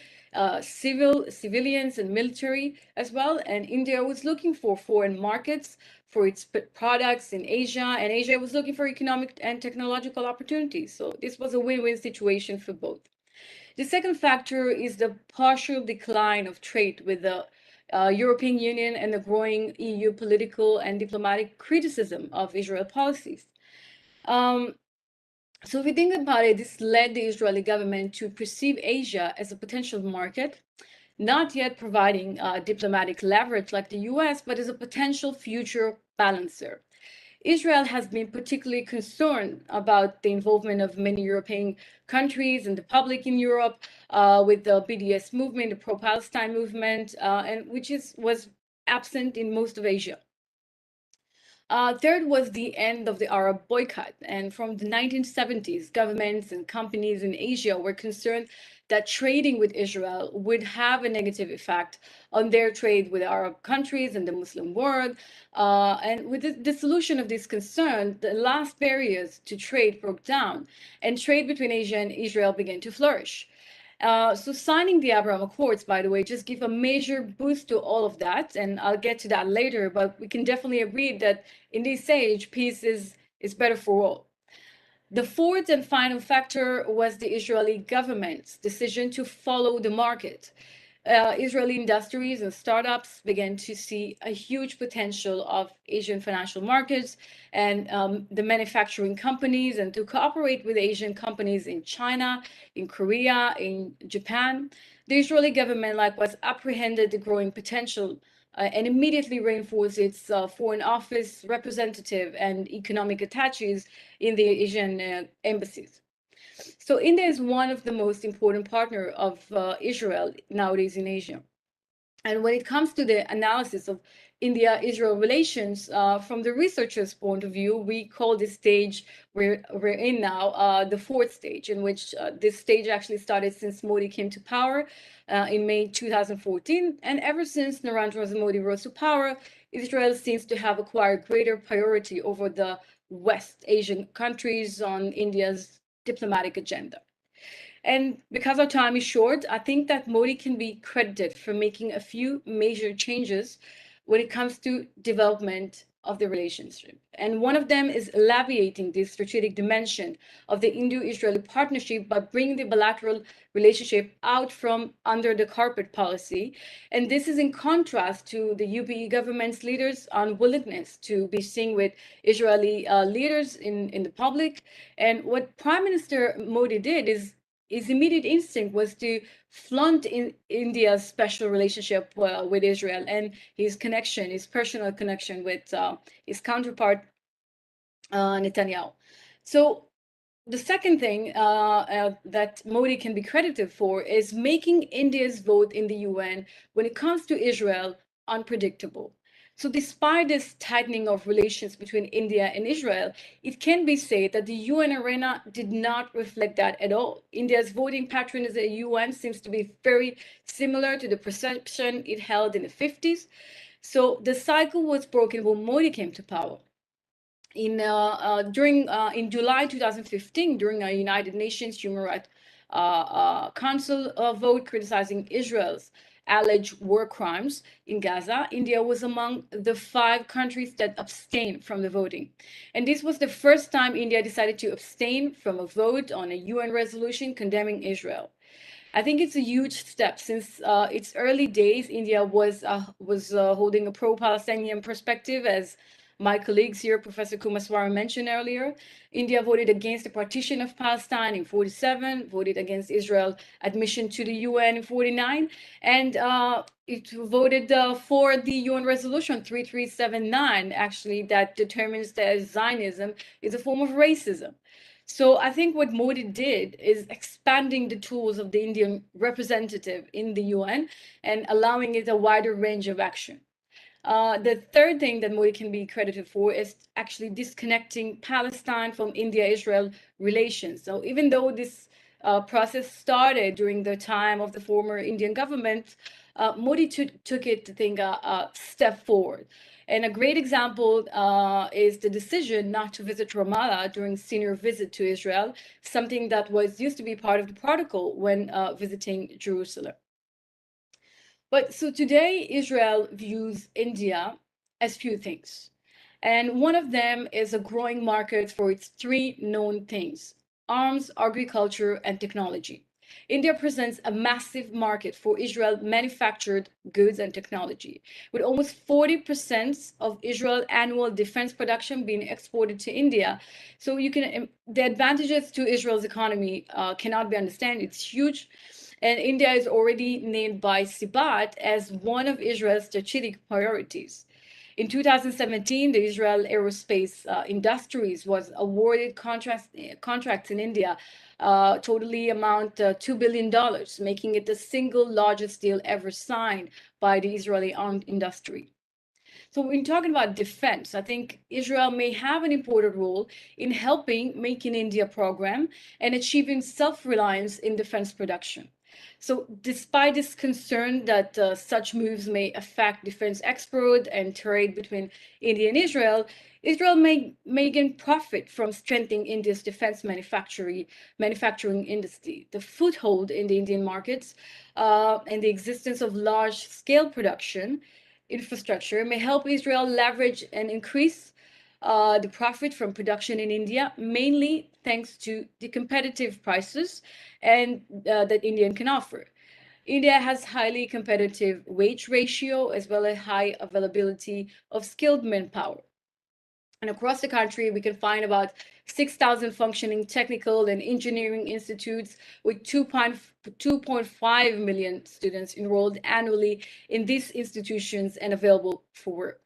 F: civilians and military as well. And India was looking for foreign markets for its products in Asia, and Asia was looking for economic and technological opportunities. So this was a win-win situation for both. The second factor is the partial decline of trade with the European Union and the growing EU political and diplomatic criticism of Israel policies. So if we think about it, this led the Israeli government to perceive Asia as a potential market, not yet providing diplomatic leverage like the US, but as a potential future balancer. Israel has been particularly concerned about the involvement of many European countries and the public in Europe with the BDS movement, the pro-Palestine movement, and which was absent in most of Asia. Third was the end of the Arab boycott. And from the 1970s, governments and companies in Asia were concerned that trading with Israel would have a negative effect on their trade with Arab countries and the Muslim world. And with the dissolution of this concern, the last barriers to trade broke down, and trade between Asia and Israel began to flourish. So signing the Abraham Accords, by the way, just give a major boost to all of that, and I'll get to that later, but we can definitely agree that in this age, peace is better for all. The fourth and final factor was the Israeli government's decision to follow the market. Israeli industries and startups began to see a huge potential of Asian financial markets and the manufacturing companies, and to cooperate with Asian companies in China, in Korea, in Japan. The Israeli government likewise apprehended the growing potential and immediately reinforced its foreign office representative and economic attaches in the Asian embassies. So India is one of the most important partners of Israel nowadays in Asia. And when it comes to the analysis of India-Israel relations, from the researchers' point of view, we call this stage we're in now the fourth stage, in which this stage actually started since Modi came to power in May 2014. And ever since Narendra Modi rose to power, Israel seems to have acquired greater priority over the West Asian countries on India's diplomatic agenda. And because our time is short, I think that Modi can be credited for making a few major changes when it comes to development of the relationship. And one of them is alleviating the strategic dimension of the Indo-Israeli partnership by bringing the bilateral relationship out from under the carpet policy. And this is in contrast to the UPE government's leaders' unwillingness to be seen with Israeli leaders in the public. And what Prime Minister Modi did is his immediate instinct was to flaunt in India's special relationship with Israel and his connection, his personal connection with his counterpart, Netanyahu. So the second thing that Modi can be credited for is making India's vote in the UN when it comes to Israel unpredictable. So despite this tightening of relations between India and Israel, it can be said that the UN arena did not reflect that at all. India's voting pattern at the UN seems to be very similar to the perception it held in the 50s. So the cycle was broken when Modi came to power. In July 2015, during a United Nations Human Rights Council vote criticizing Israel's alleged war crimes in Gaza, India was among the 5 countries that abstained from the voting. And this was the first time India decided to abstain from a vote on a UN resolution condemning Israel. I think it's a huge step. Since its early days, India was holding a pro-Palestinian perspective, as my colleagues here, Professor Kumaswara mentioned earlier. India voted against the partition of Palestine in 47, voted against Israel admission to the UN in 49, and it voted for the UN resolution 3379, actually, that determines that Zionism is a form of racism. So I think what Modi did is expanding the tools of the Indian representative in the UN and allowing it a wider range of action. The third thing that Modi can be credited for is actually disconnecting Palestine from India-Israel relations. So even though this process started during the time of the former Indian government, Modi took it to think a step forward. And a great example is the decision not to visit Ramallah during senior visit to Israel, something that used to be part of the protocol when visiting Jerusalem. But so today, Israel views India as few things. And one of them is a growing market for its 3 known things: arms, agriculture, and technology. India presents a massive market for Israel manufactured goods and technology, with almost 40% of Israel's annual defense production being exported to India. So the advantages to Israel's economy cannot be understood. It's huge. And India is already named by Sibat as one of Israel's strategic priorities. In 2017, the Israel Aerospace Industries was awarded contracts in India, totally amount $2 billion, making it the single largest deal ever signed by the Israeli armed industry. So when talking about defense, I think Israel may have an important role in helping Make in India program and achieving self-reliance in defense production. So despite this concern that such moves may affect defense export and trade between India and Israel, Israel may gain profit from strengthening India's defense manufacturing industry. The foothold in the Indian markets and the existence of large-scale production infrastructure may help Israel leverage and increase the profit from production in India, mainly thanks to the competitive prices and that India can offer. India has highly competitive wage ratio as well as high availability of skilled manpower. And across the country, we can find about 6,000 functioning technical and engineering institutes with 2.5 million students enrolled annually in these institutions and available for work.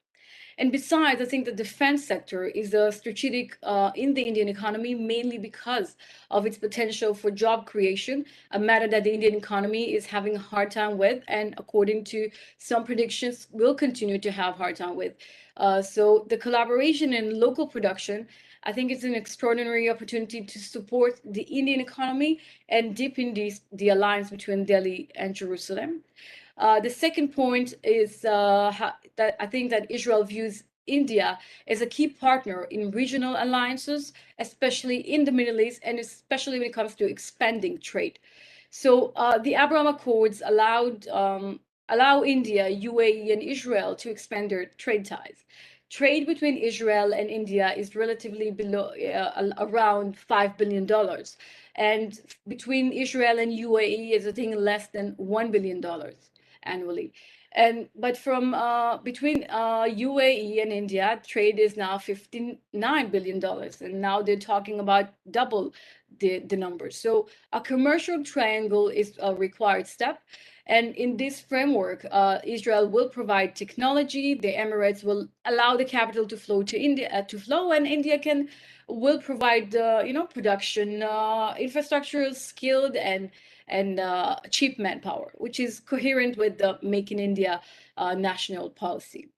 F: And besides, I think the defense sector is a strategic in the Indian economy, mainly because of its potential for job creation, a matter that the Indian economy is having a hard time with, and according to some predictions, will continue to have a hard time with. So the collaboration in local production, I think it's an extraordinary opportunity to support the Indian economy and deepen the alliance between Delhi and Jerusalem. The second point is that I think that Israel views India as a key partner in regional alliances, especially in the Middle East, and especially when it comes to expanding trade. So the Abraham Accords allow India, UAE, and Israel to expand their trade ties. Trade between Israel and India is relatively below around $5 billion. And between Israel and UAE is, I think, less than $1 billion annually. But from between UAE and India, trade is now $59 billion, and now they're talking about double the numbers. So a commercial triangle is a required step. And in this framework, Israel will provide technology. The Emirates will allow the capital to flow to India, and India will provide production infrastructure, skilled and cheap manpower, which is coherent with the Make in India national policy.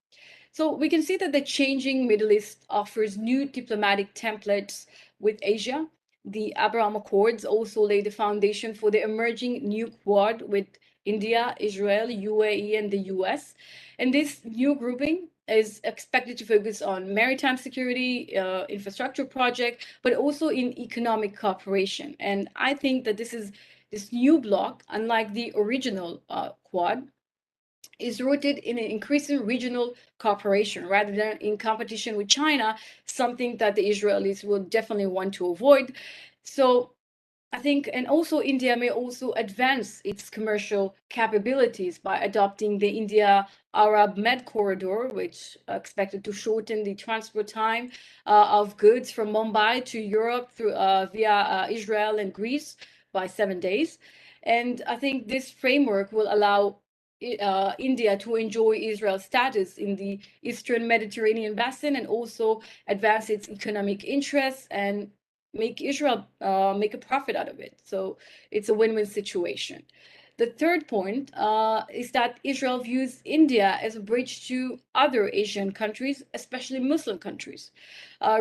F: So we can see that the changing Middle East offers new diplomatic templates with Asia. The Abraham Accords also lay the foundation for the emerging new Quad with India, Israel, UAE, and the US. And this new grouping is expected to focus on maritime security, infrastructure project, but also in economic cooperation. And I think that this new bloc, unlike the original Quad, is rooted in an increasing regional cooperation rather than in competition with China, something that the Israelis will definitely want to avoid. So I think, and also India may also advance its commercial capabilities by adopting the India-Arab Med Corridor, which expected to shorten the transport time of goods from Mumbai to Europe through via Israel and Greece by 7 days. And I think this framework will allow India to enjoy Israel's status in the Eastern Mediterranean basin and also advance its economic interests and make Israel make a profit out of it. So it's a win-win situation. The third point is that Israel views India as a bridge to other Asian countries, especially Muslim countries.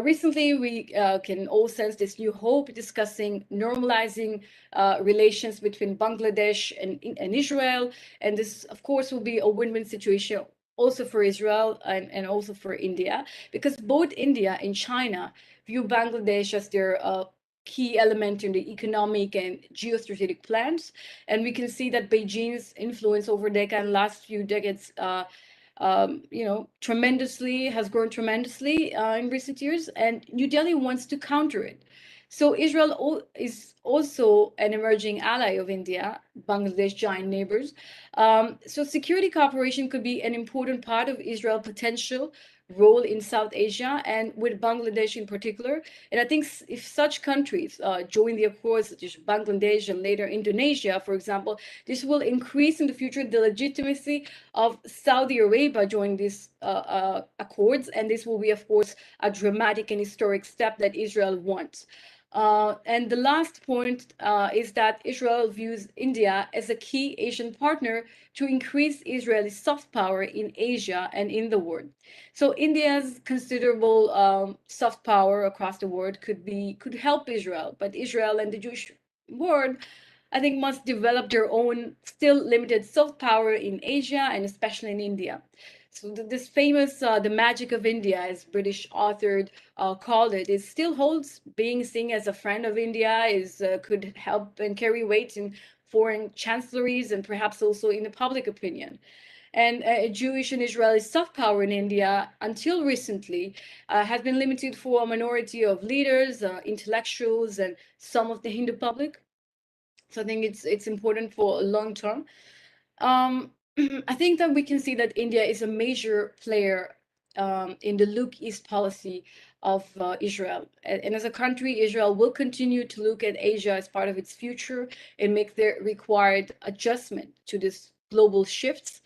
F: Recently, we can all sense this new hope discussing normalizing relations between Bangladesh and Israel. And this, of course, will be a win-win situation also for Israel and also for India, because both India and China view Bangladesh as their key element in the economic and geostrategic plans. And we can see that Beijing's influence over the last few decades has grown tremendously in recent years, and New Delhi wants to counter it. So Israel is also an emerging ally of India, Bangladesh giant neighbors. So security cooperation could be an important part of Israel's potential role in South Asia and with Bangladesh in particular. And I think if such countries join the accords, such as Bangladesh and later Indonesia, for example, this will increase in the future the legitimacy of Saudi Arabia joining these accords. And this will be, of course, a dramatic and historic step that Israel wants. And the last point is that Israel views India as a key Asian partner to increase Israeli soft power in Asia and in the world. So India's considerable soft power across the world could help Israel, but Israel and the Jewish world, I think, must develop their own still limited soft power in Asia and especially in India. So this famous "The Magic of India," as British author called it, still holds. Being seen as a friend of India could help and carry weight in foreign chancelleries and perhaps also in the public opinion. And Jewish and Israeli soft power in India, until recently, has been limited for a minority of leaders, intellectuals, and some of the Hindu public. So I think it's important for long term. I think that we can see that India is a major player in the Look East policy of Israel. And as a country, Israel will continue to look at Asia as part of its future and make the required adjustment to this global shifts.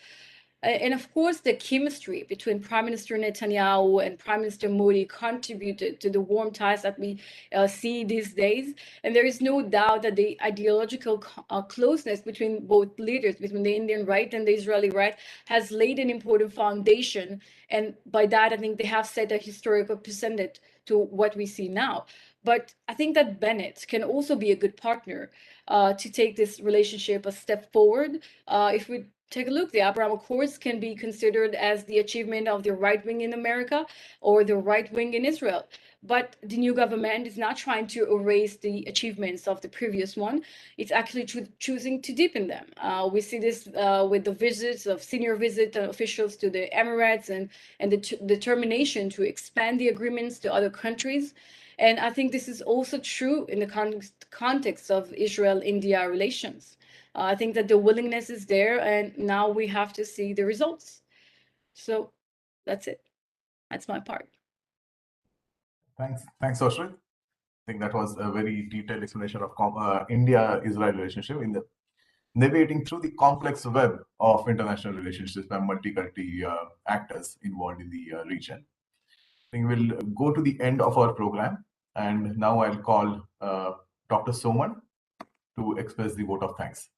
F: And of course, the chemistry between Prime Minister Netanyahu and Prime Minister Modi contributed to the warm ties that we see these days. And there is no doubt that the ideological closeness between both leaders, between the Indian right and the Israeli right, has laid an important foundation. And by that, I think they have set a historical precedent to what we see now. But I think that Bennett can also be a good partner to take this relationship a step forward. If we take a look, the Abraham Accords can be considered as the achievement of the right wing in America or the right wing in Israel. But the new government is not trying to erase the achievements of the previous one. It's actually choosing to deepen them. We see this with the visits of senior visit officials to the Emirates and the determination to expand the agreements to other countries. And I think this is also true in the context of Israel-India relations. I think that the willingness is there, and now we have to see the results. So that's it. That's my part.
A: Thanks, Oshrit. I think that was a very detailed explanation of India-Israel relationship in the navigating through the complex web of international relationships by multi-country actors involved in the region. I think we'll go to the end of our program, and now I'll call Dr. Soman to express the vote of thanks.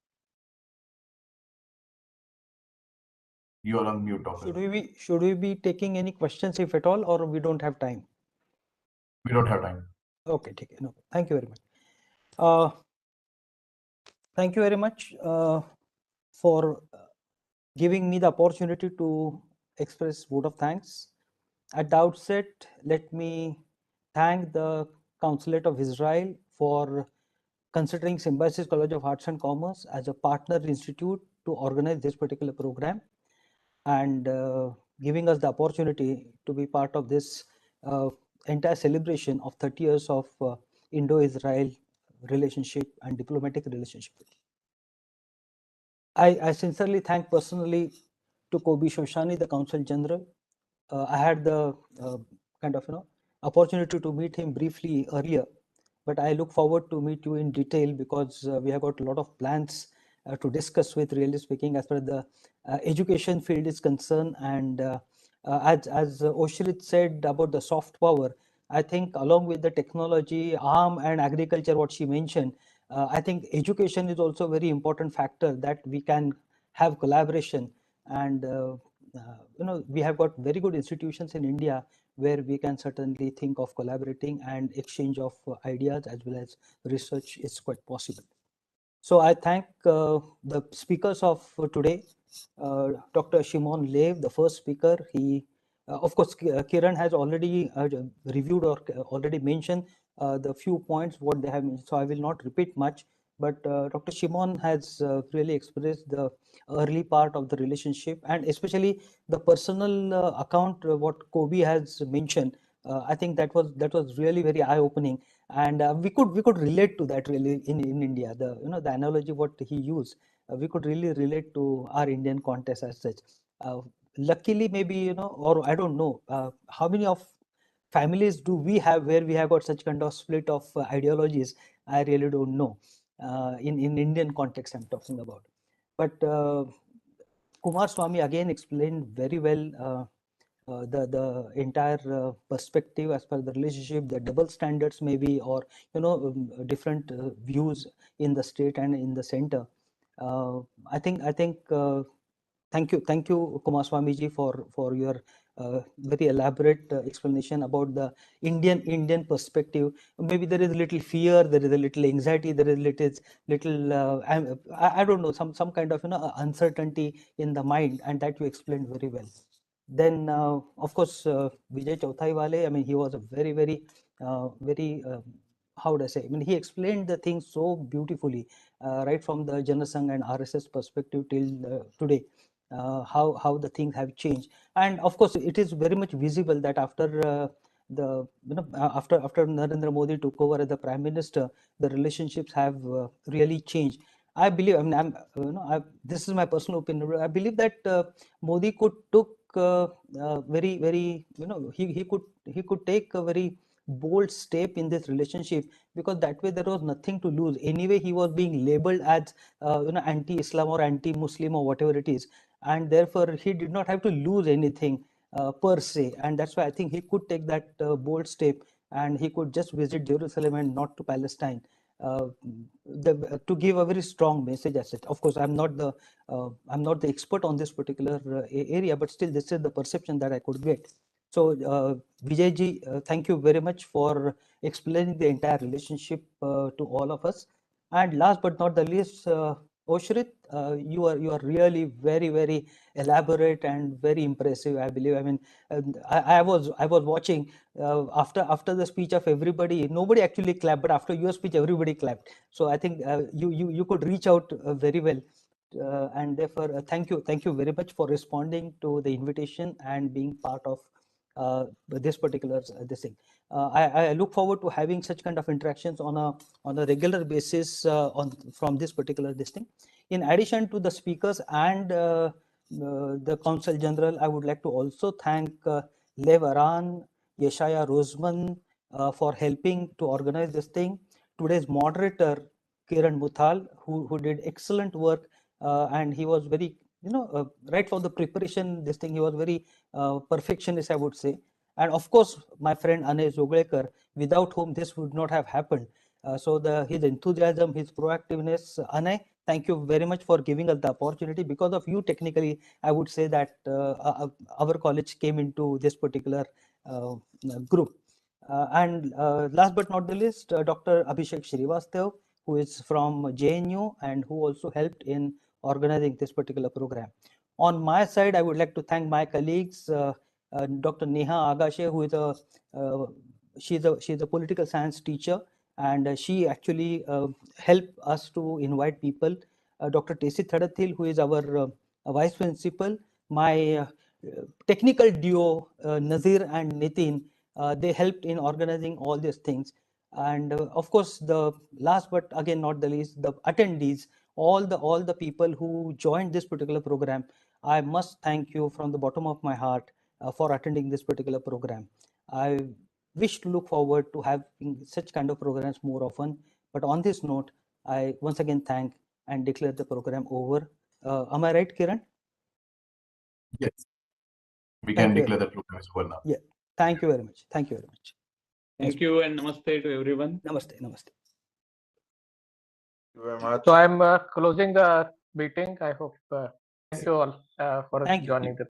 A: You are on mute, Doctor.
G: Should we be taking any questions, if at all, or we don't have time?
A: We don't have time.
G: Okay, no, thank you very much. Thank you very much for giving me the opportunity to express vote of thanks. At the outset, let me thank the Consulate of Israel for considering Symbiosis College of Arts and Commerce as a partner institute to organize this particular program, and giving us the opportunity to be part of this entire celebration of 30 years of Indo-Israel relationship and diplomatic relationship. I sincerely thank personally to Kobi Shoshani, the Consul General. I had the opportunity to meet him briefly earlier, but I look forward to meet you in detail because we have got a lot of plans to discuss with, really speaking, as far as the education field is concerned. And as Oshrit said about the soft power, I think along with the technology, arm and agriculture, what she mentioned, I think education is also a very important factor that we can have collaboration. And we have got very good institutions in India where we can certainly think of collaborating, and exchange of ideas as well as research is quite possible. So I thank the speakers of today, Dr. Shimon Lev, the first speaker. He, of course, Kiran has already reviewed or already mentioned the few points what they have mentioned, so I will not repeat much. But Dr. Shimon has really expressed the early part of the relationship, and especially the personal account what Kobi has mentioned. I think that was really very eye-opening, and we could relate to that really in India. The the analogy what he used, we could really relate to our Indian context as such. Luckily, maybe or I don't know how many of families do we have where we have got such kind of split of ideologies. I really don't know. In Indian context, I'm talking about. But Kumar Swami again explained very well the entire perspective as per the relationship, the double standards maybe, or different views in the state and in the center. I think thank you Kumaraswamy ji for your very elaborate explanation about the Indian perspective. Maybe there is a little fear, there is a little anxiety, there is little I don't know, some kind of uncertainty in the mind, and that you explained very well. Then of course Vijay Chauthaiwale, I mean, he was a very how would I say, I mean, he explained the things so beautifully, right from the Janasangh and RSS perspective till today, how the things have changed. And of course it is very much visible that after after Narendra Modi took over as the Prime Minister, the relationships have really changed. I believe, I mean, this is my personal opinion, I believe that Modi took very he could take a very bold step in this relationship, because that way there was nothing to lose. Anyway, he was being labeled as anti-Islam or anti-Muslim or whatever it is, and therefore he did not have to lose anything per se, and that's why I think he could take that bold step, and he could just visit Jerusalem and not to Palestine, to give a very strong message as such. Of course, I'm not the expert on this particular area, but still this is the perception that I could get. So Vijay ji, thank you very much for explaining the entire relationship to all of us. And last but not the least, Oshrit, you are really very elaborate and very impressive, I believe. I mean, I was watching after the speech of everybody, nobody actually clapped, but after your speech everybody clapped. So I think you could reach out very well, and therefore thank you very much for responding to the invitation and being part of this particular this thing. I look forward to having such kind of interactions on a regular basis from this particular this thing. In addition to the speakers and the Consul General, I would like to also thank Lev Aran, Yeshaya Roseman for helping to organize this thing. Today's moderator, Kiran Muthal, who did excellent work, and he was very, right from the preparation, this thing, he was very perfectionist, I would say. And of course, my friend Anay Zoglekar, without whom this would not have happened. So his enthusiasm, his proactiveness, Anay, thank you very much for giving us the opportunity. Because of you, technically, I would say that our college came into this particular group. And last but not the least, Dr. Abhishek Srivastav, who is from JNU and who also helped in organizing this particular program. On my side, I would like to thank my colleagues, Dr. Neha Agashe, who is she's a political science teacher, and she actually helped us to invite people. Dr. Tesi Thadathil, who is our vice principal, my technical duo, Nazir and Nitin, they helped in organizing all these things. And of course, the last but again not the least, the attendees, all the people who joined this particular program, I must thank you from the bottom of my heart for attending this particular program. I wish to look forward to having such kind of programs more often. But on this note, I once again thank and declare the program over. Am I right, Kiran?
A: Yes. We can declare the program is over now.
G: Yeah. Thank you very much. Thank you very much.
E: Thank you and namaste to everyone.
G: Namaste. Namaste.
C: Thank you very much.
H: So I'm closing the meeting. I hope thank you all for joining the